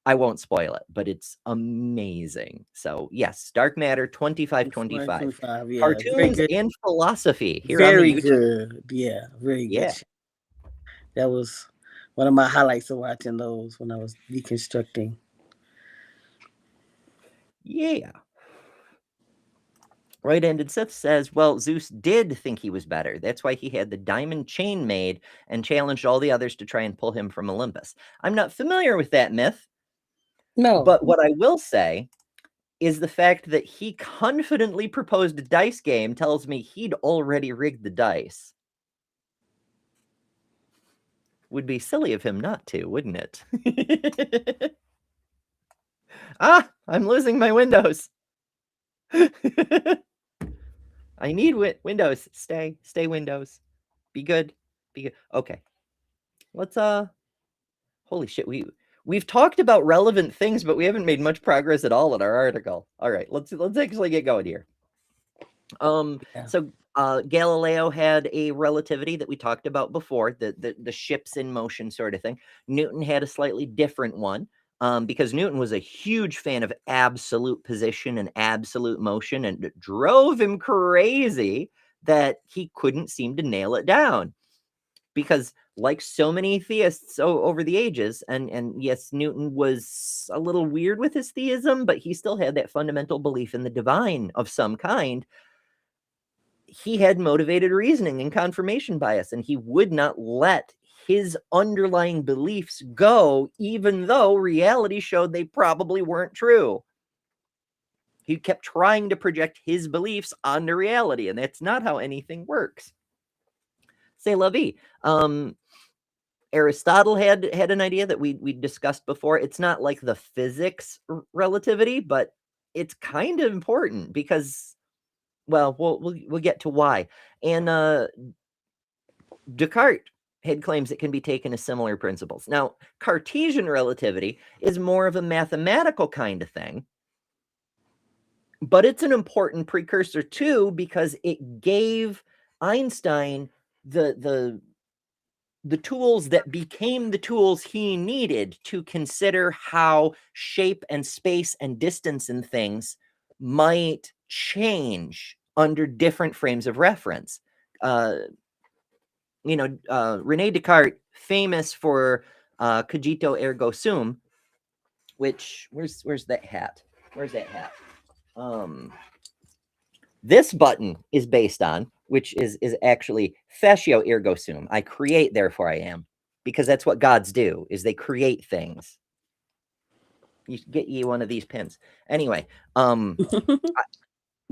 I won't spoil it, but it's amazing. So yes, Dark Matter 2525. 25, yeah, very Cartoons good, and philosophy here on the very YouTube. good, yeah, very good. Yeah. That was one of my highlights of watching those when I was deconstructing. Yeah. Right-handed Sith says, well, Zeus did think he was better. That's why he had the diamond chain made and challenged all the others to try and pull him from Olympus. I'm not familiar with that myth, No, but what I will say is the fact that he confidently proposed a dice game tells me he'd already rigged the dice. Would be silly of him not to, wouldn't it? I'm losing my windows. I need Windows. Stay Windows. Be good. Okay. Let's holy shit, we've talked about relevant things, but we haven't made much progress at all in our article. All right, let's actually get going here. Yeah. So Galileo had a relativity that we talked about before, the ships in motion sort of thing. Newton had a slightly different one. Because Newton was a huge fan of absolute position and absolute motion, and it drove him crazy that he couldn't seem to nail it down. Because like so many theists over the ages, and yes, Newton was a little weird with his theism, but he still had that fundamental belief in the divine of some kind. He had motivated reasoning and confirmation bias, and he would not let his underlying beliefs go, even though reality showed they probably weren't true. He kept trying to project his beliefs onto reality, and that's not how anything works. C'est la vie. Aristotle had an idea that we discussed before. It's not like the physics relativity, but it's kind of important because, well, we'll get to why. And Descartes had claims that can be taken as similar principles. Now, Cartesian relativity is more of a mathematical kind of thing, but it's an important precursor too, because it gave Einstein the tools that became the tools he needed to consider how shape and space and distance and things might change under different frames of reference. Rene Descartes, famous for cogito ergo sum, which where's that hat? Where's that hat? This button is based on, which is actually fascio ergo sum. I create, therefore I am, because that's what gods do, is they create things. You get you one of these pins. Anyway,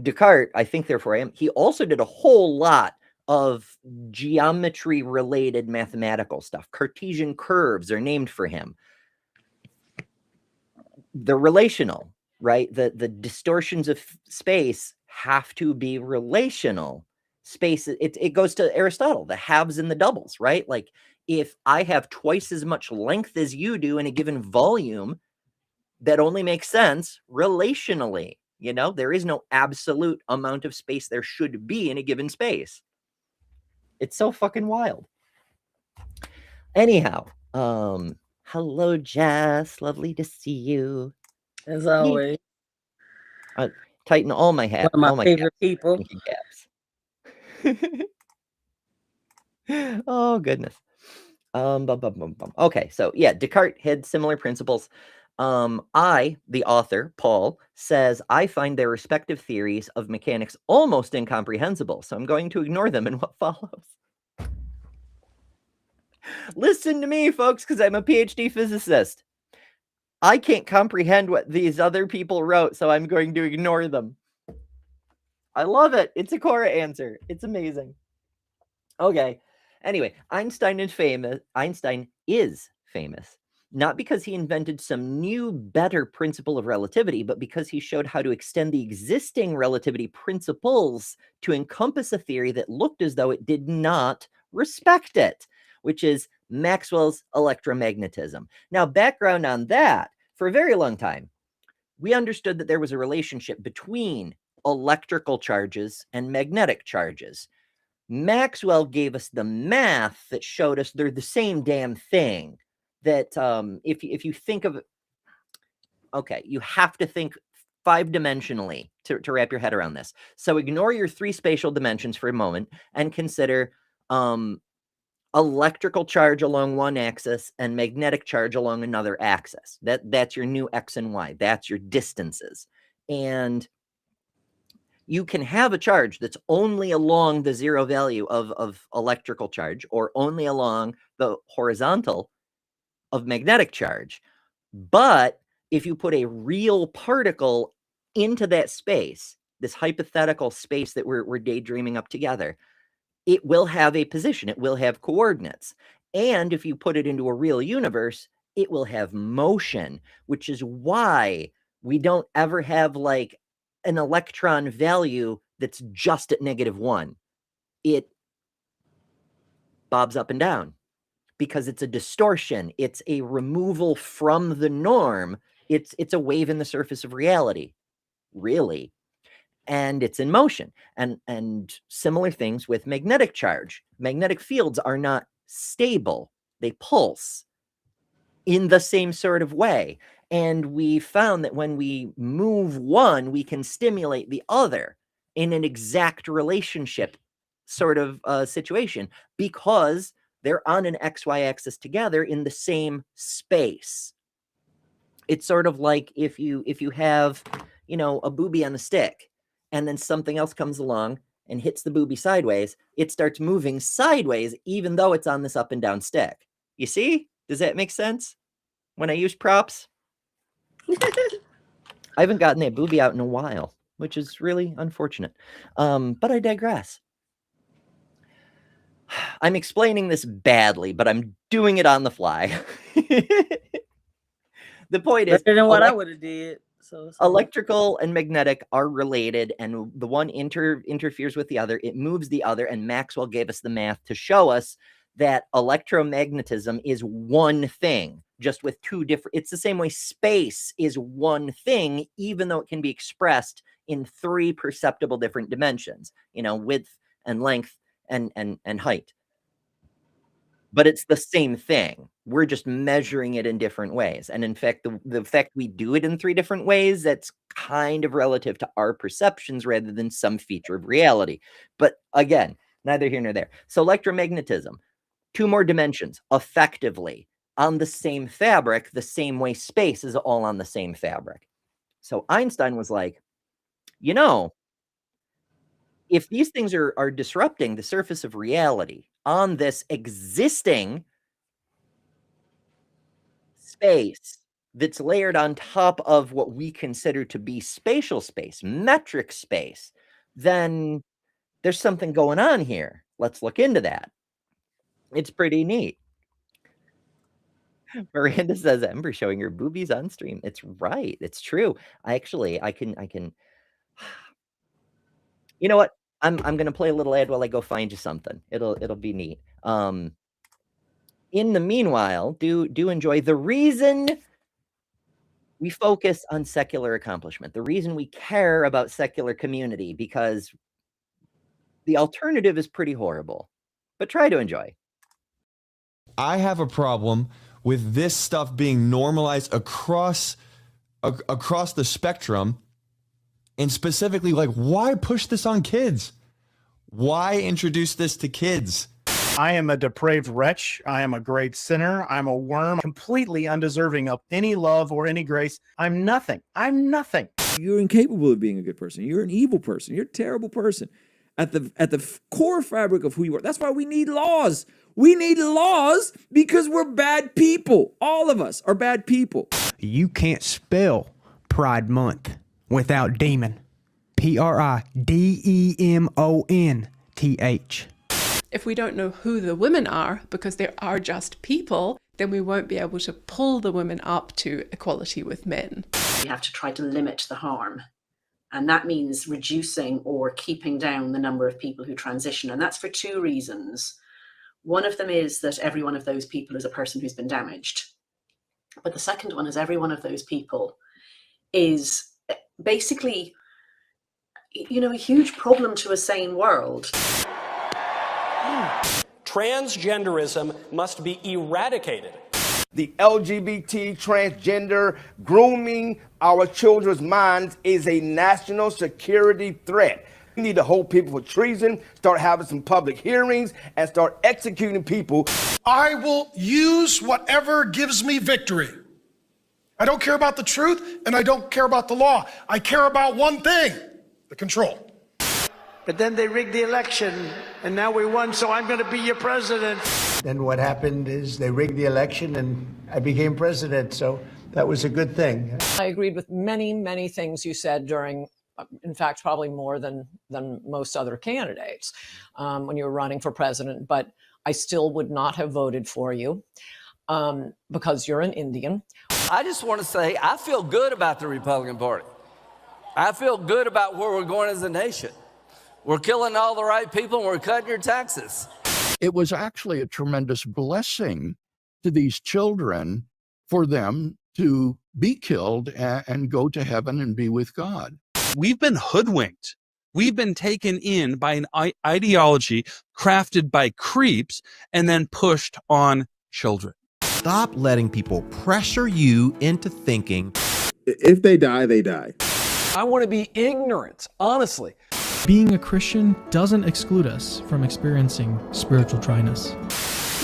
Descartes, I think, therefore I am. He also did a whole lot of geometry related mathematical stuff. Cartesian curves are named for him. The relational, right? The distortions of space have to be relational. Space, it goes to Aristotle, the halves and the doubles, right? Like if I have twice as much length as you do in a given volume, that only makes sense relationally. There is no absolute amount of space there should be in a given space. It's so fucking wild. Anyhow, hello, Jess. Lovely to see you. As always. Tighten all my hats. One of my all my favorite caps, people. Oh, goodness. Okay, so yeah, Descartes had similar principles. The author, Paul, says, I find their respective theories of mechanics almost incomprehensible, so I'm going to ignore them in what follows. Listen to me, folks, because I'm a PhD physicist. I can't comprehend what these other people wrote, so I'm going to ignore them. I love it. It's a Cora answer. It's amazing. Okay. Anyway, Einstein is famous, not because he invented some new, better principle of relativity, but because he showed how to extend the existing relativity principles to encompass a theory that looked as though it did not respect it, which is Maxwell's electromagnetism. Now, background on that, for a very long time, we understood that there was a relationship between electrical charges and magnetic charges. Maxwell gave us the math that showed us they're the same damn thing. That if you think of, okay, you have to think 5-dimensionally to wrap your head around this. So ignore your 3 spatial dimensions for a moment and consider electrical charge along one axis and magnetic charge along another axis. That's your new X and Y. That's your distances. And you can have a charge that's only along the zero value of electrical charge or only along the horizontal of magnetic charge. But if you put a real particle into that space, this hypothetical space that we're daydreaming up together, it will have a position, it will have coordinates. And if you put it into a real universe, it will have motion, which is why we don't ever have like an electron value that's just at -1. It bobs up and down because it's a distortion. It's a removal from the norm. It's a wave in the surface of reality, really. And it's in motion. And similar things with magnetic charge. Magnetic fields are not stable. They pulse in the same sort of way. And we found that when we move one, we can stimulate the other in an exact relationship sort of situation because they're on an XY axis together in the same space. It's sort of like if you have, a booby on a stick and then something else comes along and hits the booby sideways, it starts moving sideways even though it's on this up and down stick. You see? Does that make sense? When I use props? I haven't gotten that booby out in a while, which is really unfortunate. But I digress. I'm explaining this badly, but I'm doing it on the fly. The point is, better than what I would have did. So electrical and magnetic are related, and the one interferes with the other. It moves the other, and Maxwell gave us the math to show us that electromagnetism is one thing, just with 2 different. It's the same way space is one thing, even though it can be expressed in 3 perceptible different dimensions. Width and length and height. But it's the same thing. We're just measuring it in different ways. And in fact, the fact we do it in 3 different ways, that's kind of relative to our perceptions rather than some feature of reality. But again, neither here nor there. So electromagnetism, 2 more dimensions, effectively, on the same fabric, the same way space is all on the same fabric. So Einstein was like, if these things are disrupting the surface of reality on this existing space that's layered on top of what we consider to be spatial space, metric space, then there's something going on here. Let's look into that. It's pretty neat. Miranda says, Ember showing your boobies on stream. It's right. It's true. I can. You know what? I'm gonna play a little ad while I go find you something. It'll be neat. In the meanwhile, do enjoy. The reason we focus on secular accomplishment, the reason we care about secular community, because the alternative is pretty horrible. But try to enjoy. I have a problem with this stuff being normalized across the spectrum. And specifically, like, why push this on kids? Why introduce this to kids? I am a depraved wretch. I am a great sinner. I'm a worm, completely undeserving of any love or any grace. I'm nothing. I'm nothing. You're incapable of being a good person. You're an evil person. You're a terrible person. At the core fabric of who you are. That's why we need laws. We need laws because we're bad people. All of us are bad people. You can't spell Pride Month without demon. PRIDEMONTH. If we don't know who the women are, because they are just people, then we won't be able to pull the women up to equality with men. We have to try to limit the harm. And that means reducing or keeping down the number of people who transition. And that's for two reasons. One of them is that every one of those people is a person who's been damaged. But the second one is every one of those people is basically, a huge problem to a sane world. Transgenderism must be eradicated. The LGBT, transgender, grooming our children's minds is a national security threat. We need to hold people for treason, start having some public hearings, and start executing people. I will use whatever gives me victory. I don't care about the truth, and I don't care about the law. I care about one thing, the control. But then they rigged the election, and now we won, so I'm going to be your president. Then what happened is they rigged the election, and I became president, so that was a good thing. I agreed with many, many things you said during, in fact, probably more than most other candidates when you were running for president, but I still would not have voted for you because you're an Indian. I just want to say I feel good about the Republican Party. I feel good about where we're going as a nation. We're killing all the right people and we're cutting your taxes. It was actually a tremendous blessing to these children for them to be killed and go to heaven and be with God. We've been hoodwinked. We've been taken in by an ideology crafted by creeps and then pushed on children. Stop letting people pressure you into thinking. If they die, they die. I want to be ignorant, honestly. Being a Christian doesn't exclude us from experiencing spiritual dryness.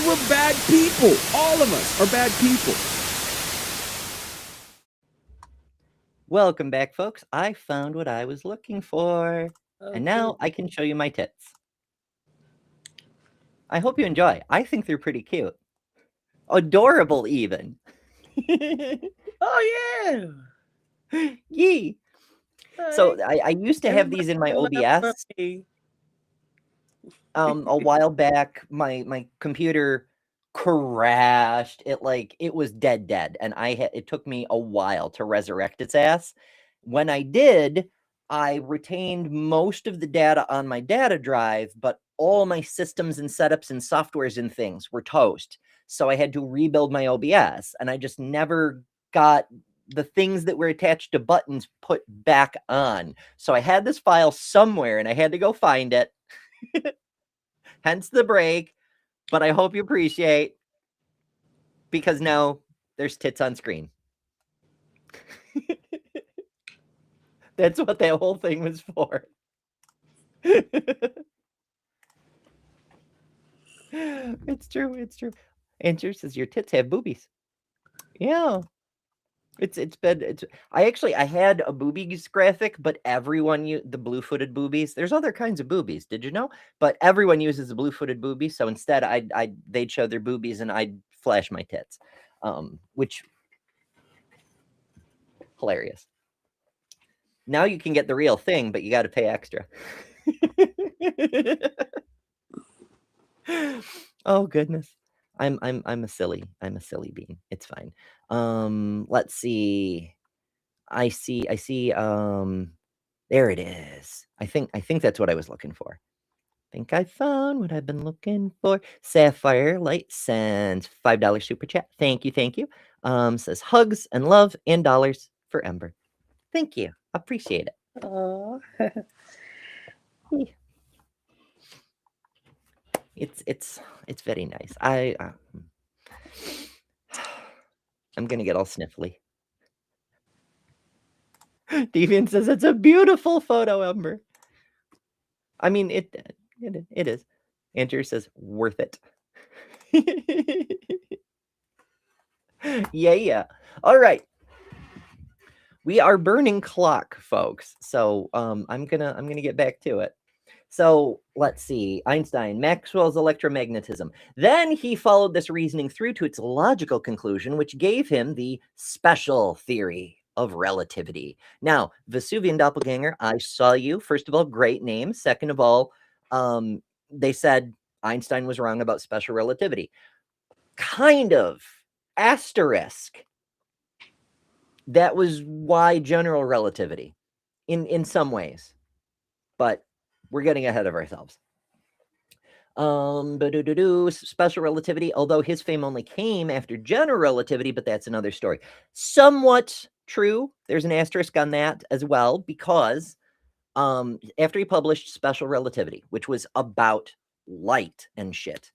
We're bad people. All of us are bad people. Welcome back, folks. I found what I was looking for. Okay. And now I can show you my tits. I hope you enjoy. I think they're pretty cute. Adorable, even. Oh, yeah. Yee. So I used to have these in my OBS. A while back, my computer crashed. It was dead, and it took me a while to resurrect its ass. When I did, I retained most of the data on my data drive, but all my systems and setups and softwares and things were toast. So I had to rebuild my OBS, and I just never got the things that were attached to buttons put back on. So I had this file somewhere and I had to go find it. Hence the break. But I hope you appreciate, because now there's tits on screen. That's what that whole thing was for. It's true. It's true. Answer says your tits have boobies. Yeah. I had a boobies graphic, but everyone the blue-footed boobies. There's other kinds of boobies, did you know? But everyone uses the blue-footed boobies, so instead they'd show their boobies and I'd flash my tits. Which hilarious. Now you can get the real thing, but you got to pay extra. Oh goodness. I'm a silly bean. It's fine. Let's see. I see there it is. I think that's what I was looking for. I think I found what I've been looking for. Sapphire Light sends $5 super chat. Thank you. Says hugs and love and dollars for Ember. Thank you. Appreciate it. Oh. It's very nice. I'm gonna get all sniffly. Deviant says it's a beautiful photo, Ember. I mean, it is. Andrew says worth it. Yeah. All right. We are burning clock, folks. So I'm gonna get back to it. So let's see. Einstein, Maxwell's electromagnetism. Then he followed this reasoning through to its logical conclusion, which gave him the special theory of relativity. Now, Vesuvian doppelganger, I saw you. First of all, great name. Second of all, they said Einstein was wrong about special relativity. Kind of. Asterisk. That was why general relativity in some ways. But we're getting ahead of ourselves. Special relativity, although his fame only came after general relativity, but that's another story. Somewhat true. There's an asterisk on that as well, because after he published Special Relativity, which was about light and shit,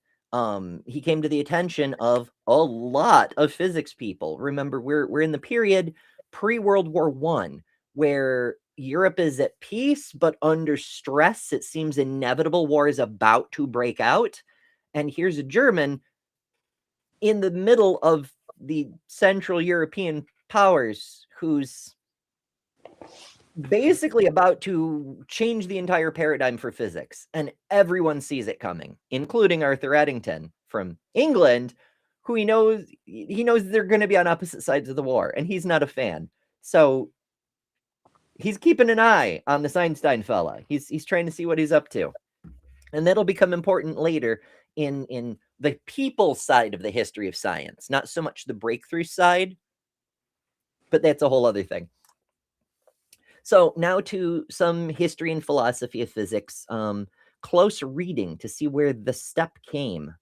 he came to the attention of a lot of physics people. Remember, we're in the period pre-World War I, where Europe is at peace, but under stress. It seems inevitable war is about to break out. And here's a German in the middle of the Central European powers who's basically about to change the entire paradigm for physics. And everyone sees it coming, including Arthur Eddington from England, who he knows they're going to be on opposite sides of the war, and he's not a fan. So he's keeping an eye on this Einstein fella. He's trying to see what he's up to. And that'll become important later in the people side of the history of science, not so much the breakthrough side, but that's a whole other thing. So now to some history and philosophy of physics, close reading to see where the step came.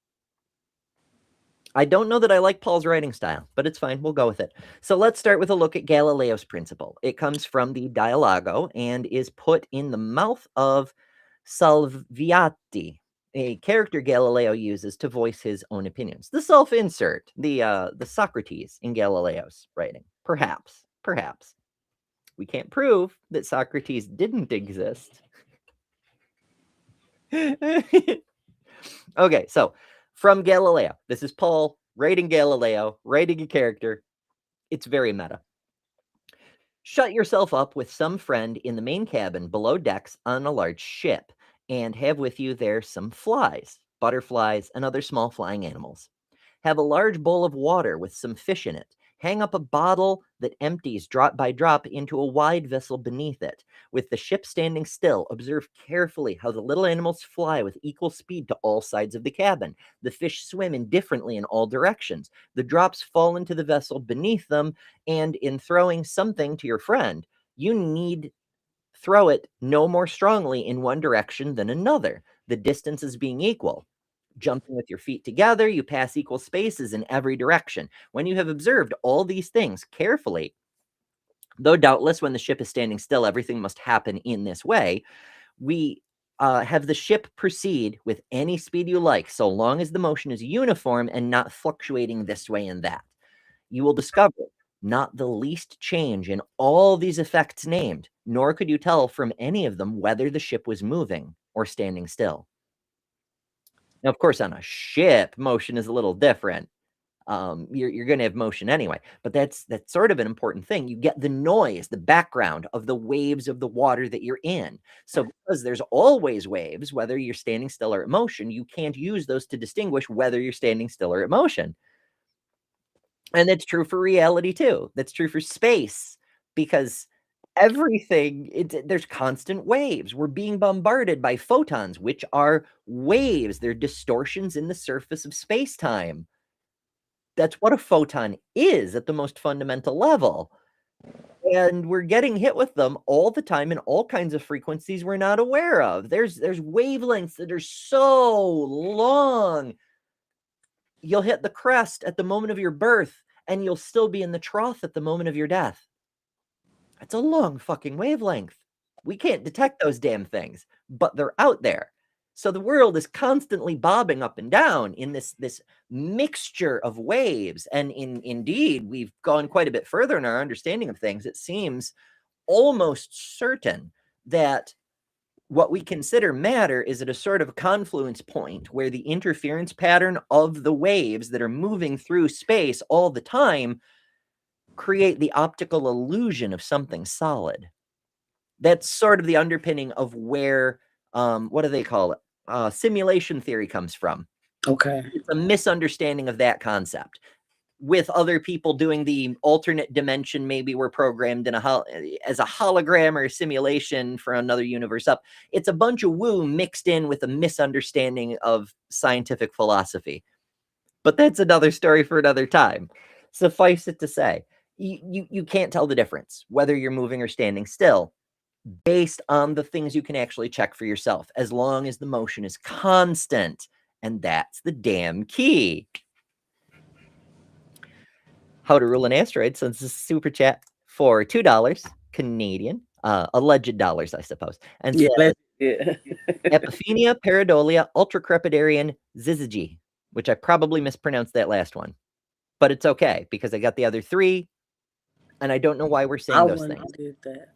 I don't know that I like Paul's writing style, but it's fine. We'll go with it. So let's start with a look at Galileo's principle. It comes from the Dialogo and is put in the mouth of Salviati, a character Galileo uses to voice his own opinions. The self-insert, the Socrates in Galileo's writing. Perhaps. We can't prove that Socrates didn't exist. Okay, so from Galileo. This is Paul writing Galileo, writing a character. It's very meta. Shut yourself up with some friend in the main cabin below decks on a large ship, and have with you there some flies, butterflies, and other small flying animals. Have a large bowl of water with some fish in it. Hang up a bottle that empties drop by drop into a wide vessel beneath it. With the ship standing still, observe carefully how the little animals fly with equal speed to all sides of the cabin. The fish swim indifferently in all directions. The drops fall into the vessel beneath them, and in throwing something to your friend, you need throw it no more strongly in one direction than another, the distances being equal. Jumping with your feet together, you pass equal spaces in every direction. When you have observed all these things carefully, though doubtless when the ship is standing still, everything must happen in this way, we have the ship proceed with any speed you like, so long as the motion is uniform and not fluctuating this way and that. You will discover not the least change in all these effects named, nor could you tell from any of them whether the ship was moving or standing still. Now, of course, on a ship, motion is a little different. You're going to have motion anyway, but that's sort of an important thing. You get the noise, the background of the waves of the water that you're in. So because there's always waves, whether you're standing still or at motion, you can't use those to distinguish whether you're standing still or at motion. And that's true for reality too. That's true for space, because everything, there's constant waves. We're being bombarded by photons, which are waves. They're distortions in the surface of space-time. That's what a photon is at the most fundamental level. And we're getting hit with them all the time in all kinds of frequencies we're not aware of. There's wavelengths that are so long. You'll hit the crest at the moment of your birth, and you'll still be in the trough at the moment of your death. That's a long fucking wavelength. We can't detect those damn things, but they're out there. So the world is constantly bobbing up and down in this mixture of waves. And indeed, we've gone quite a bit further in our understanding of things. It seems almost certain that what we consider matter is at a sort of confluence point where the interference pattern of the waves that are moving through space all the time create the optical illusion of something solid. That's sort of the underpinning of where, what do they call it? Simulation theory comes from. Okay. It's a misunderstanding of that concept. with other people doing the alternate dimension. Maybe we're programmed in as a hologram or a simulation for another universe up. It's a bunch of woo mixed in with a misunderstanding of scientific philosophy. But that's another story for another time. Suffice it to say, you can't tell the difference whether you're moving or standing still based on the things you can actually check for yourself, as long as the motion is constant. And that's the damn key. How to Rule an Asteroid sends a super chat for $2 Canadian, alleged dollars, I suppose, and says, Epiphania, Pareidolia, Ultracrepidarian, Zizigi, which I probably mispronounced that last one, but it's okay because I got the other three, and I don't know why we're saying those things.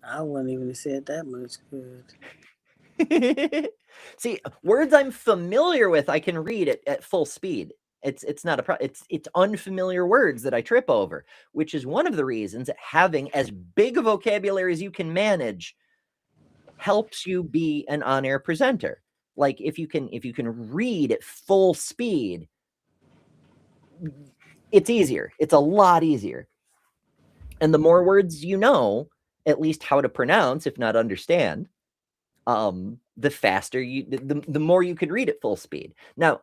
I wouldn't even have said that much good. See, words I'm familiar with, I can read at full speed. It's not a problem. It's unfamiliar words that I trip over, which is one of the reasons that having as big a vocabulary as you can manage helps you be an on-air presenter. Like if you can read at full speed, it's easier. It's a lot easier. And the more words you know, at least how to pronounce, if not understand, the faster the more you can read at full speed. Now,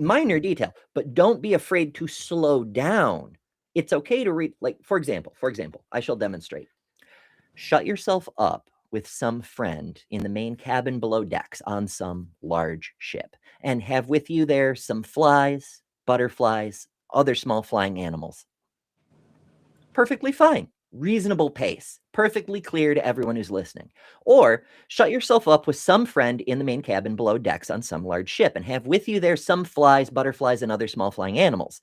minor detail, but don't be afraid to slow down. It's okay to read, like, for example, I shall demonstrate. Shut yourself up with some friend in the main cabin below decks on some large ship, and have with you there some flies, butterflies, other small flying animals. Perfectly fine. Reasonable pace, perfectly clear to everyone who's listening. Or shut yourself up with some friend in the main cabin below decks on some large ship, and have with you there some flies, butterflies, and other small flying animals.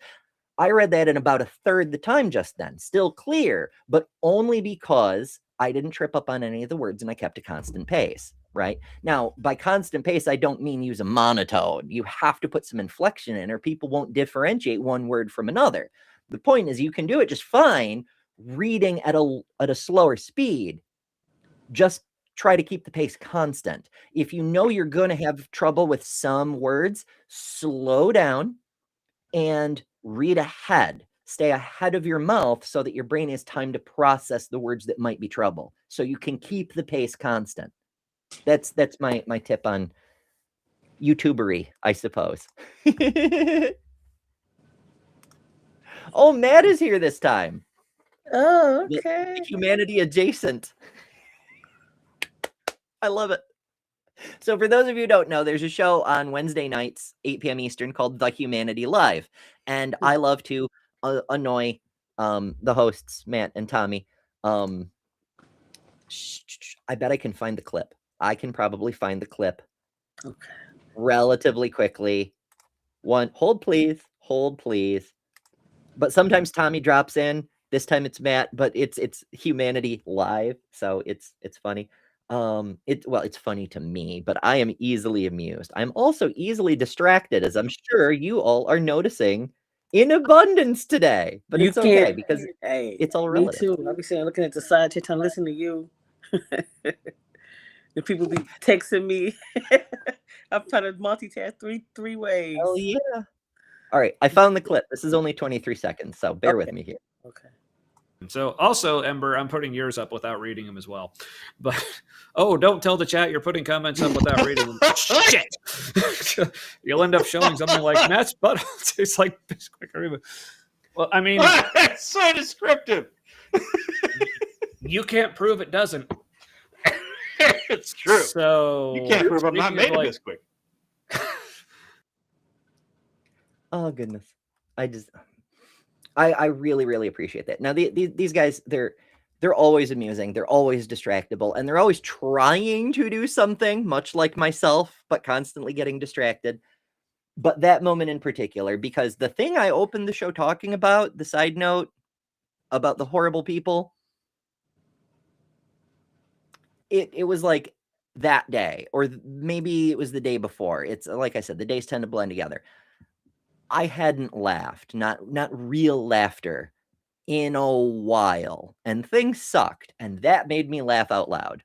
I read that in about a third the time just then. Still clear, but only because I didn't trip up on any of the words and I kept a constant pace, right? Now, by constant pace, I don't mean use a monotone. You have to put some inflection in, or people won't differentiate one word from another. The point is, you can do it just fine reading at a slower speed. Just try to keep the pace constant. If you know you're going to have trouble with some words, slow down and read ahead. Stay ahead of your mouth so that your brain has time to process the words that might be trouble, so you can keep the pace constant. That's my tip on YouTubery, I suppose. Oh, Matt is here this time. Oh, okay. The humanity adjacent. I love it. So for those of you who don't know, there's a show on Wednesday nights, 8 p.m. Eastern, called The Humanity Live. And I love to annoy the hosts, Matt and Tommy. I bet I can find the clip. I can probably find the clip relatively quickly. Hold please. But sometimes Tommy drops in. This time it's Matt, but it's Humanity Live, so it's funny. It's funny to me, but I am easily amused. I'm also easily distracted, as I'm sure you all are noticing in abundance today. But it's okay because it's all relative. Me too. I'll be sitting looking at the side here trying to listen to you. The people be texting me. I'm trying to multitask three ways. Oh yeah. All right, I found the clip. This is only 23 seconds, so bear with me here. Okay. So also, Ember, I'm putting yours up without reading them as well. But don't tell the chat you're putting comments up without reading them. Shit! You'll end up showing something like Matt's butt. It's like this quick. Well, I mean, it's so descriptive. You can't prove it doesn't. It's true. So you can't prove I'm not made of this quick. Oh goodness, I really, really appreciate that. Now, these guys, they're always amusing. They're always distractible, and they're always trying to do something, much like myself, but constantly getting distracted. But that moment in particular, because the thing I opened the show talking about, the side note about the horrible people, it was like that day, or maybe it was the day before. It's like I said, the days tend to blend together. I hadn't laughed, not real laughter, in a while, and things sucked, and that made me laugh out loud.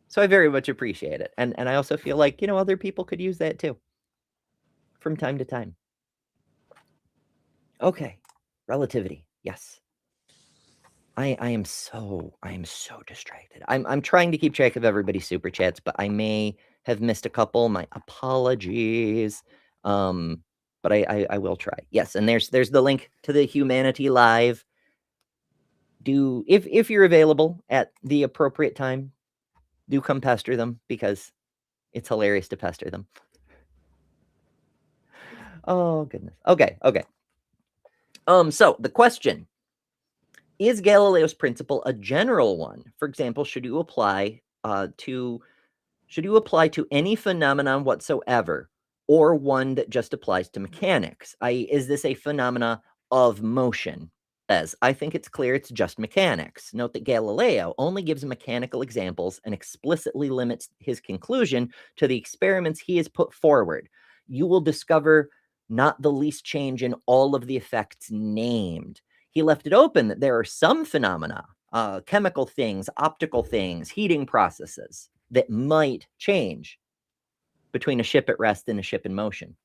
So I very much appreciate it, and I also feel like, other people could use that too, from time to time. Okay, relativity. Yes. I am so distracted. I'm trying to keep track of everybody's super chats, but I may have missed a couple. My apologies. But I will try. Yes, and there's the link to the Humanity Live. Do if you're available at the appropriate time, do come pester them because it's hilarious to pester them. Oh goodness. Okay. So the question: is Galileo's principle a general one? For example, should you apply to any phenomenon whatsoever, or one that just applies to mechanics? Is this a phenomena of motion? As I think it's clear it's just mechanics. Note that Galileo only gives mechanical examples and explicitly limits his conclusion to the experiments he has put forward. You will discover not the least change in all of the effects named. He left it open that there are some phenomena, chemical things, optical things, heating processes, that might change between a ship at rest and a ship in motion.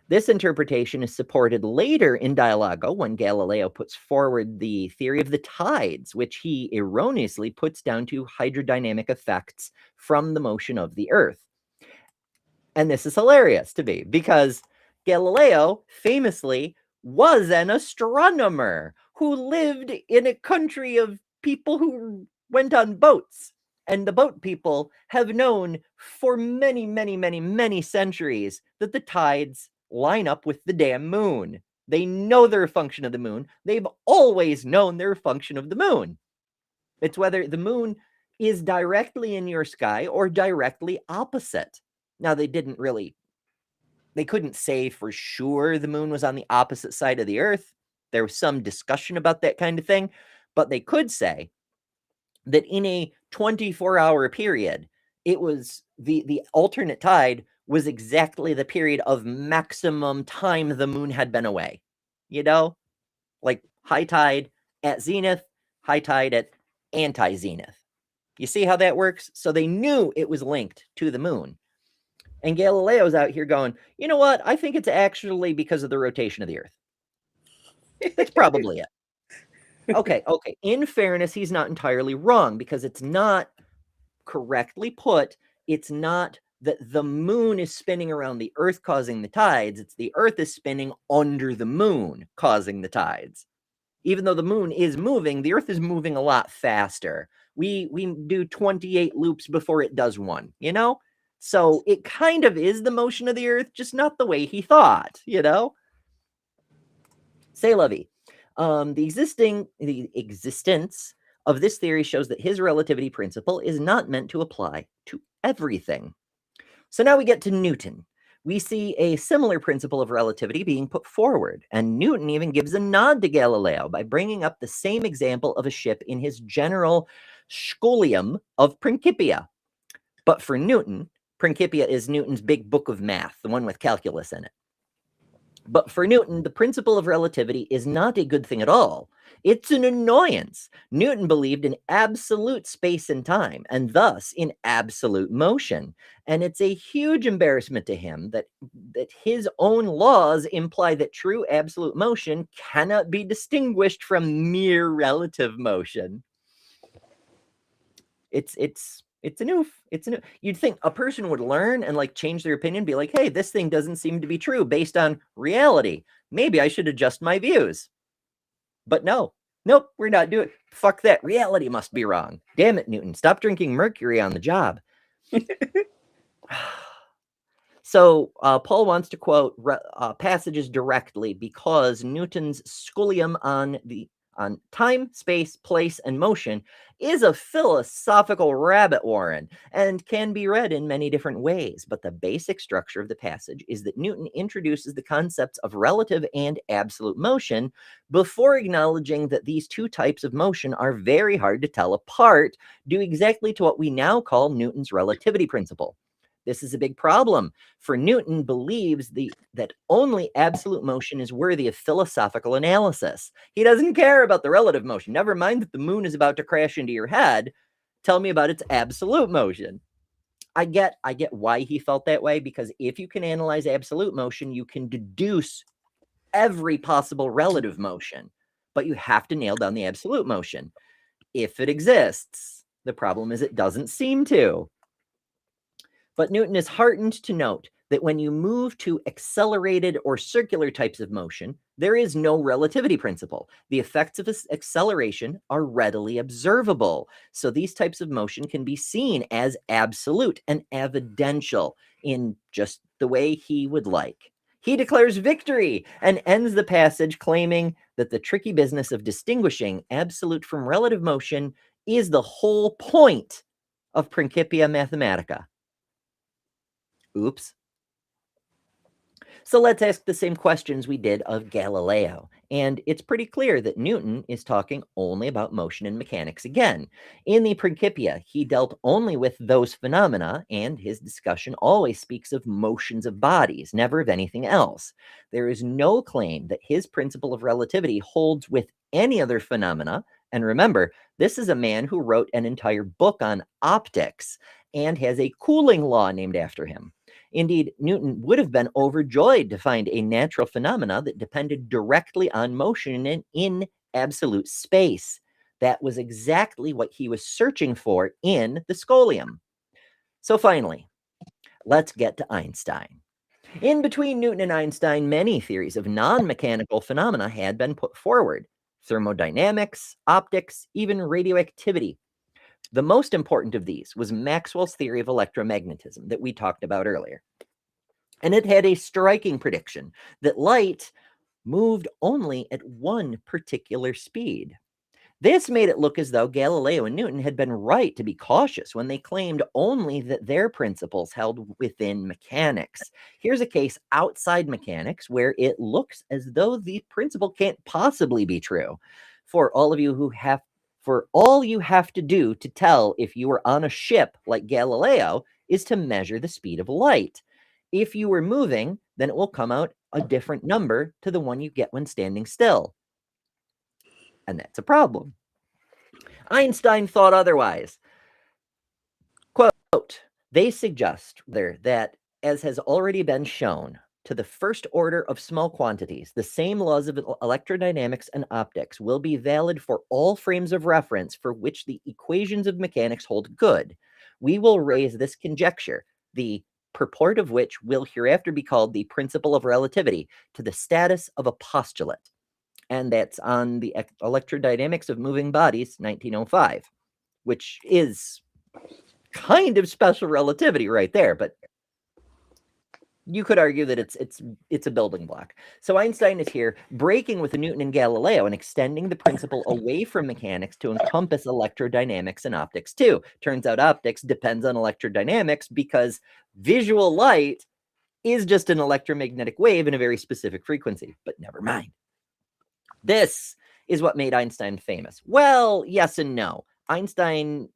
This interpretation is supported later in Dialogo when Galileo puts forward the theory of the tides, which he erroneously puts down to hydrodynamic effects from the motion of the Earth. And this is hilarious to me because Galileo famously was an astronomer who lived in a country of people who went on boats. And the boat people have known for many centuries that the tides line up with the damn moon. They know they're a function of the moon. They've always known they're a function of the moon. It's whether the moon is directly in your sky or directly opposite. Now, they couldn't say for sure the moon was on the opposite side of the Earth. There was some discussion about that kind of thing, but they could say that in a 24-hour period, it was the alternate tide was exactly the period of maximum time the moon had been away. Like high tide at zenith, high tide at anti-zenith. You see how that works? So they knew it was linked to the moon. And Galileo's out here going, you know what? I think it's actually because of the rotation of the Earth. That's probably it. Okay. In fairness, he's not entirely wrong because it's not correctly put. It's not that the moon is spinning around the Earth causing the tides. It's the Earth is spinning under the moon causing the tides. Even though the moon is moving, the Earth is moving a lot faster. We do 28 loops before it does one, So it kind of is the motion of the Earth, just not the way he thought, C'est la vie. The existence of this theory shows that his relativity principle is not meant to apply to everything. So now we get to Newton. We see a similar principle of relativity being put forward, and Newton even gives a nod to Galileo by bringing up the same example of a ship in his general scholium of Principia. But for Newton, Principia is Newton's big book of math, the one with calculus in it. But for Newton, the principle of relativity is not a good thing at all. It's an annoyance. Newton believed in absolute space and time, and thus in absolute motion. And it's a huge embarrassment to him that his own laws imply that true absolute motion cannot be distinguished from mere relative motion. It's a new. You'd think a person would learn and change their opinion, be like, hey, this thing doesn't seem to be true based on reality. Maybe I should adjust my views. But nope, we're not doing it. Fuck that. Reality must be wrong. Damn it, Newton. Stop drinking mercury on the job. So Paul wants to quote passages directly because Newton's scholium on time, space, place, and motion is a philosophical rabbit warren and can be read in many different ways. But the basic structure of the passage is that Newton introduces the concepts of relative and absolute motion before acknowledging that these two types of motion are very hard to tell apart, due exactly to what we now call Newton's relativity principle. This is a big problem, for Newton believes that only absolute motion is worthy of philosophical analysis. He doesn't care about the relative motion. Never mind that the moon is about to crash into your head. Tell me about its absolute motion. I get why he felt that way, because if you can analyze absolute motion, you can deduce every possible relative motion, but you have to nail down the absolute motion. If it exists, the problem is it doesn't seem to. But Newton is heartened to note that when you move to accelerated or circular types of motion, there is no relativity principle. The effects of acceleration are readily observable. So these types of motion can be seen as absolute and evidential in just the way he would like. He declares victory and ends the passage claiming that the tricky business of distinguishing absolute from relative motion is the whole point of Principia Mathematica. Oops. So let's ask the same questions we did of Galileo. And it's pretty clear that Newton is talking only about motion and mechanics again. In the Principia, he dealt only with those phenomena, and his discussion always speaks of motions of bodies, never of anything else. There is no claim that his principle of relativity holds with any other phenomena. And remember, this is a man who wrote an entire book on optics and has a cooling law named after him. Indeed, Newton would have been overjoyed to find a natural phenomena that depended directly on motion in absolute space. That was exactly what he was searching for in the Scholium. So finally, let's get to Einstein. In between Newton and Einstein, many theories of non-mechanical phenomena had been put forward. Thermodynamics, optics, even radioactivity. The most important of these was Maxwell's theory of electromagnetism that we talked about earlier. And it had a striking prediction that light moved only at one particular speed. This made it look as though Galileo and Newton had been right to be cautious when they claimed only that their principles held within mechanics. Here's a case outside mechanics where it looks as though the principle can't possibly be true. For all you have to do to tell if you were on a ship like Galileo is to measure the speed of light. If you were moving, then it will come out a different number to the one you get when standing still. And that's a problem. Einstein thought otherwise. Quote, they suggest that, as has already been shown, to the first order of small quantities, the same laws of electrodynamics and optics will be valid for all frames of reference for which the equations of mechanics hold good. We will raise this conjecture, the purport of which will hereafter be called the principle of relativity, to the status of a postulate. And that's on the Electrodynamics of Moving Bodies, 1905, which is kind of special relativity right there, but you could argue that it's a building block. So Einstein is here breaking with Newton and Galileo and extending the principle away from mechanics to encompass electrodynamics and optics too. Turns out optics depends on electrodynamics because visual light is just an electromagnetic wave in a very specific frequency, but never mind. This is what made Einstein famous. Well, yes and no. Einstein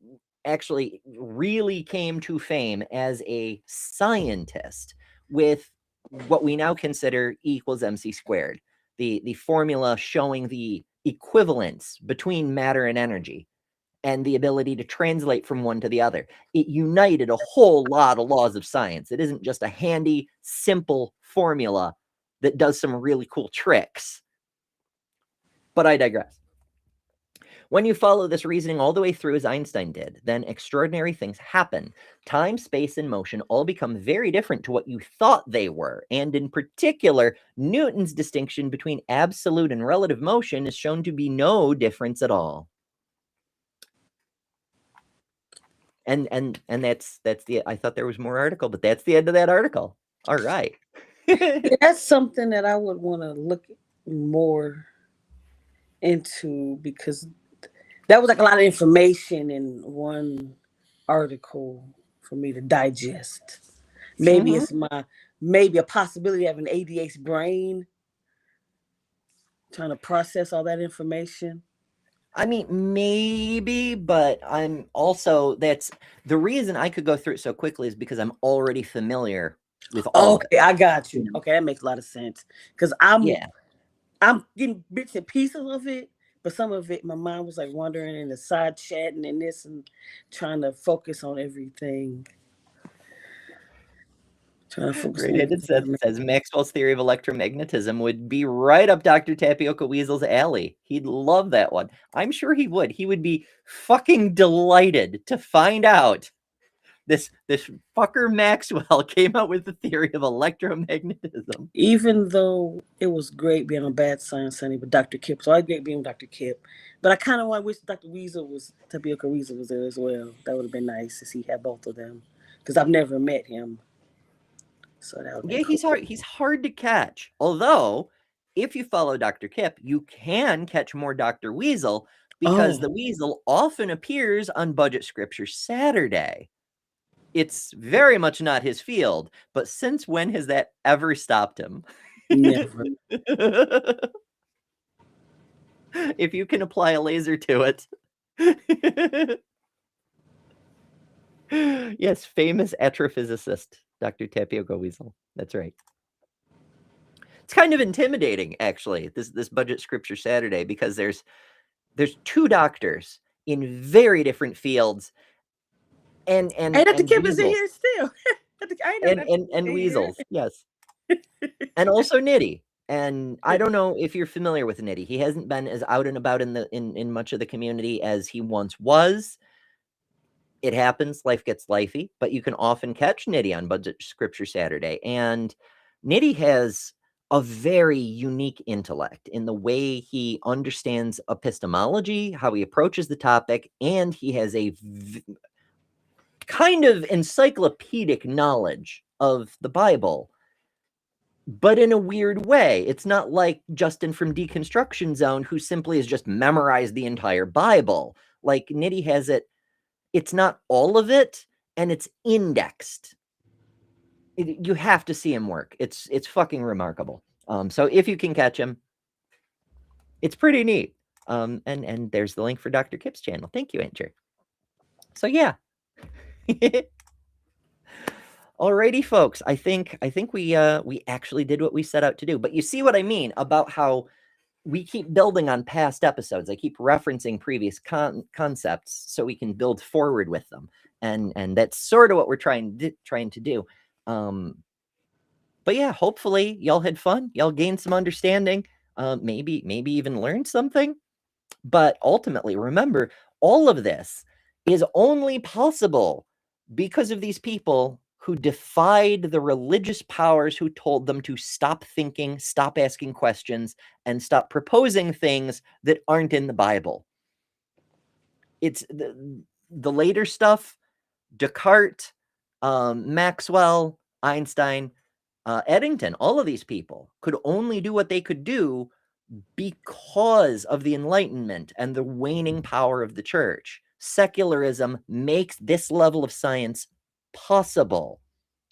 actually really came to fame as a scientist with what we now consider E equals mc squared, the formula showing the equivalence between matter and energy and the ability to translate from one to the other. It united a whole lot of laws of science. It isn't just a handy, simple formula that does some really cool tricks. But I digress. When you follow this reasoning all the way through as Einstein did, then extraordinary things happen. Time, space, and motion all become very different to what you thought they were. And in particular, Newton's distinction between absolute and relative motion is shown to be no difference at all. And that's the, I thought there was more article, but that's the end of that article. All right. That's something that I would want to look more into, because that was like a lot of information in one article for me to digest. Maybe it's maybe a possibility of an ADHD brain trying to process all that information. I mean, maybe, but I'm also, that's the reason I could go through it so quickly is because I'm already familiar with all of it. I got you. Okay, that makes a lot of sense. Because I'm getting bits and pieces of it, but some of it, my mind was like wandering in the side chatting and this and trying to focus on everything. Trying to focus on Radiated says Maxwell's theory of electromagnetism would be right up Dr. Tapioca Weasel's alley. He'd love that one. I'm sure he would. He would be fucking delighted to find out this fucker Maxwell came out with the theory of electromagnetism. Even though it was great being on Bad Science Sunday with Dr. Kip, so I great being with Dr. Kip, but I kind of wish Dr. Weasel was Tapioca Weasel was there as well. That would have been nice to see have both of them because I've never met him. So that would Yeah, he's hard to catch. Although, if you follow Dr. Kip, you can catch more Dr. Weasel because the Weasel often appears on Budget Scripture Saturday. It's very much not his field, but since when has that ever stopped him? Never. If you can apply a laser to it. Yes, famous astrophysicist, Dr. Tapioca Weasel. That's right. It's kind of intimidating, actually, this Budget Scripture Saturday, because there's two doctors in very different fields. And Dr. Kip is in here still. and weasels, yes. And also Nitty. And I don't know if you're familiar with Nitty. He hasn't been as out and about in much of the community as he once was. It happens, life gets lifey, but you can often catch Nitty on Budget Scripture Saturday. And Nitty has a very unique intellect in the way he understands epistemology, how he approaches the topic, and he has a kind of encyclopedic knowledge of the Bible, but in a weird way. It's not like Justin from Deconstruction Zone, who simply has just memorized the entire Bible. Like Nitty has it. It's not all of it, and it's indexed. You have to see him work. It's fucking remarkable. So if you can catch him, it's pretty neat. And there's the link for Dr. Kip's channel. Thank you, Andrew. So yeah. Alrighty, folks. I think we actually did what we set out to do. But you see what I mean about how we keep building on past episodes. I keep referencing previous concepts so we can build forward with them, and that's sort of what we're trying to do. But yeah, hopefully y'all had fun. Y'all gained some understanding. Maybe even learned something. But ultimately, remember, all of this is only possible because of these people who defied the religious powers who told them to stop thinking, stop asking questions, and stop proposing things that aren't in the Bible. It's the later stuff, Descartes, Maxwell, Einstein, Eddington, all of these people could only do what they could do because of the Enlightenment and the waning power of the church. Secularism makes this level of science possible.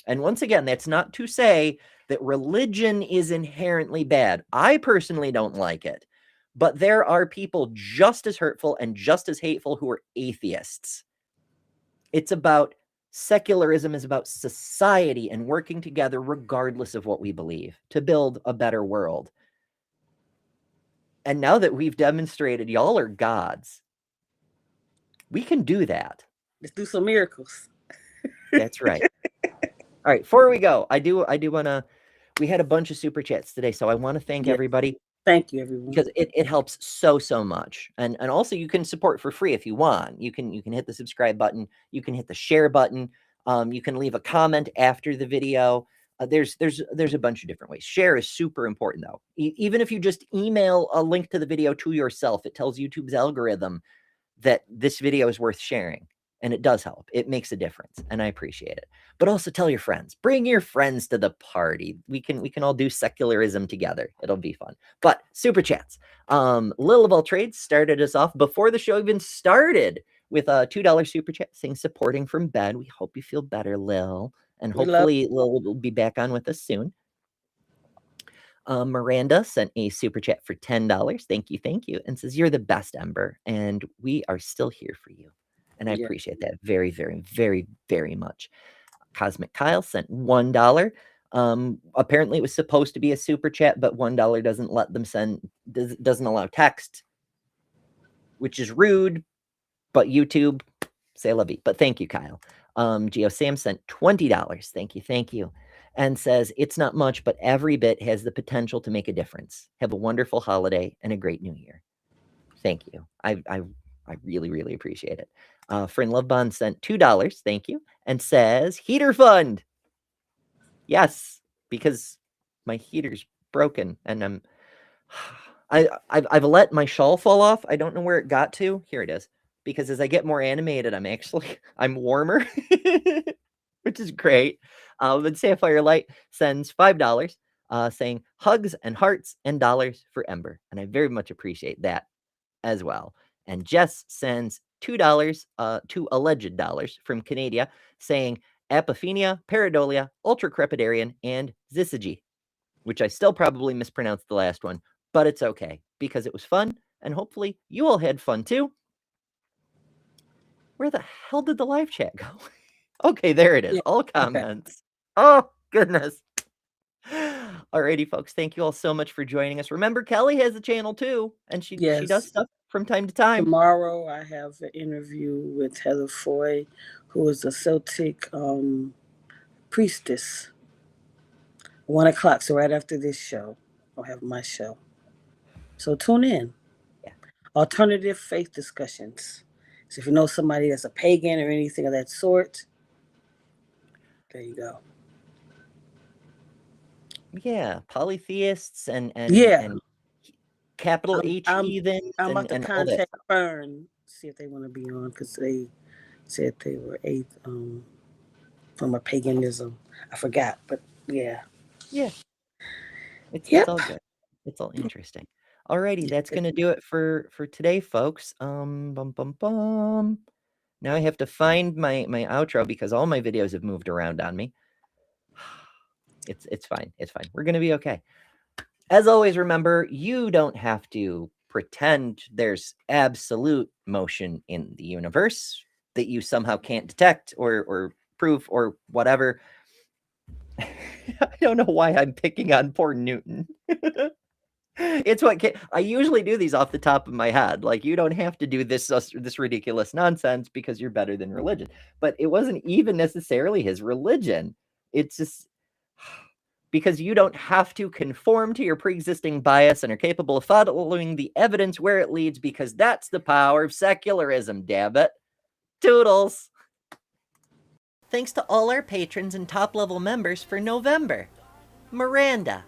And once again, that's not to say that religion is inherently bad. I personally don't like it. But there are people just as hurtful and just as hateful who are atheists. It's about secularism is about society and working together regardless of what we believe to build a better world. And now that we've demonstrated y'all are gods, we can do that. Let's do some miracles. That's right. All right, before we go, I do want to, we had a bunch of super chats today, so I want to thank everybody. Thank you, everyone. Because it helps so much. And also you can support for free if you want. You can hit the subscribe button, you can hit the share button, you can leave a comment after the video. There's a bunch of different ways. Share is super important though. Even if you just email a link to the video to yourself, it tells YouTube's algorithm that this video is worth sharing. And it does help. It makes a difference, and I appreciate it. But also tell your friends. Bring your friends to the party. We can all do secularism together. It'll be fun. But super chats. Lil of all trades started us off before the show even started with a $2 super chat saying supporting from bed. We hope you feel better, Lil. And hopefully Lil will be back on with us soon. Miranda sent a super chat for $10. Thank you. And says, you're the best, Ember. And we are still here for you. And I appreciate that very, very, very, very much. Cosmic Kyle sent $1. Apparently it was supposed to be a super chat, but $1 doesn't let them doesn't allow text, which is rude, but YouTube, say la vie. But thank you, Kyle. Geo Sam sent $20. Thank you. and says, it's not much, but every bit has the potential to make a difference. Have a wonderful holiday and a great new year. Thank you. I really, really appreciate it. Friend Love Bond sent $2, thank you, and says, heater fund. Yes, because my heater's broken, and I've let my shawl fall off. I don't know where it got to. Here it is. Because as I get more animated, I'm warmer, which is great. But Sapphire Light sends $5, saying hugs and hearts and dollars for Ember. And I very much appreciate that as well. And Jess sends $2, $2 alleged dollars from Canada, saying Apophenia, Paradolia, Ultracrepidarian, and Zyzzygy, which I still probably mispronounced the last one, but it's okay because it was fun. And hopefully you all had fun too. Where the hell did the live chat go? Okay, there it is. Yeah, All comments. Oh, goodness. Alrighty, folks. Thank you all so much for joining us. Remember, Kelly has a channel too, and she does stuff from time to time. Tomorrow, I have an interview with Heather Foy, who is a Celtic priestess. 1 o'clock, so right after this show, I'll have my show. So tune in. Yeah. Alternative faith discussions. So if you know somebody that's a pagan or anything of that sort, there you go. Yeah, polytheists and capital H heathens. I'm about to and all that contact stuff. Fern, see if they want to be on, because they said they were from a paganism. I forgot, but yeah. Yeah. It's all good. It's all interesting. Alrighty, that's gonna do it for today, folks. Now I have to find my outro because all my videos have moved around on me. It's fine. It's fine. We're gonna be okay. As always, remember, you don't have to pretend there's absolute motion in the universe that you somehow can't detect or prove or whatever. I don't know why I'm picking on poor Newton. It's what I usually do these off the top of my head. Like, you don't have to do this ridiculous nonsense because you're better than religion. But it wasn't even necessarily his religion. It's just because you don't have to conform to your pre-existing bias and are capable of following the evidence where it leads, because that's the power of secularism, damn it. Toodles. Thanks to all our patrons and top-level members for November. Miranda,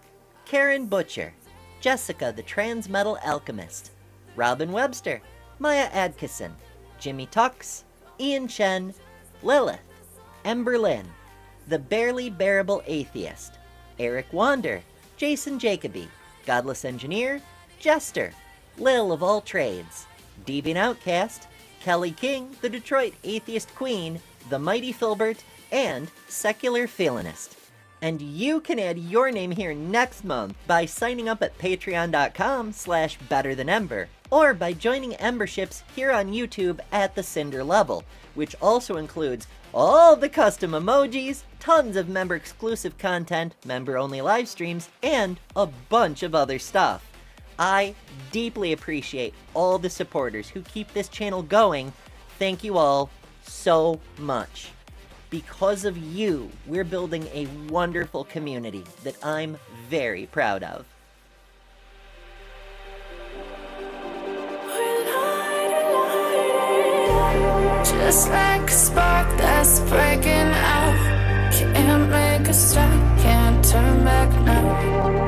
Karen Butcher, Jessica the Transmetal Alchemist, Robin Webster, Maya Adkisson, Jimmy Tux, Ian Chen, Lilith, Ember Lynn, The Barely Bearable Atheist, Eric Wander, Jason Jacoby, Godless Engineer, Jester, Lil of All Trades, Deviant Outcast, Kelly King, the Detroit Atheist Queen, The Mighty Filbert, and Secular Phelanist. And you can add your name here next month by signing up at patreon.com/betterthanember, or by joining Emberships here on YouTube at the Cinder level, which also includes all the custom emojis, tons of member-exclusive content, member-only live streams, and a bunch of other stuff. I deeply appreciate all the supporters who keep this channel going. Thank you all so much. Because of you, we're building a wonderful community that I'm very proud of. Just like a spark that's breaking out, can't make a stop, can't turn back now.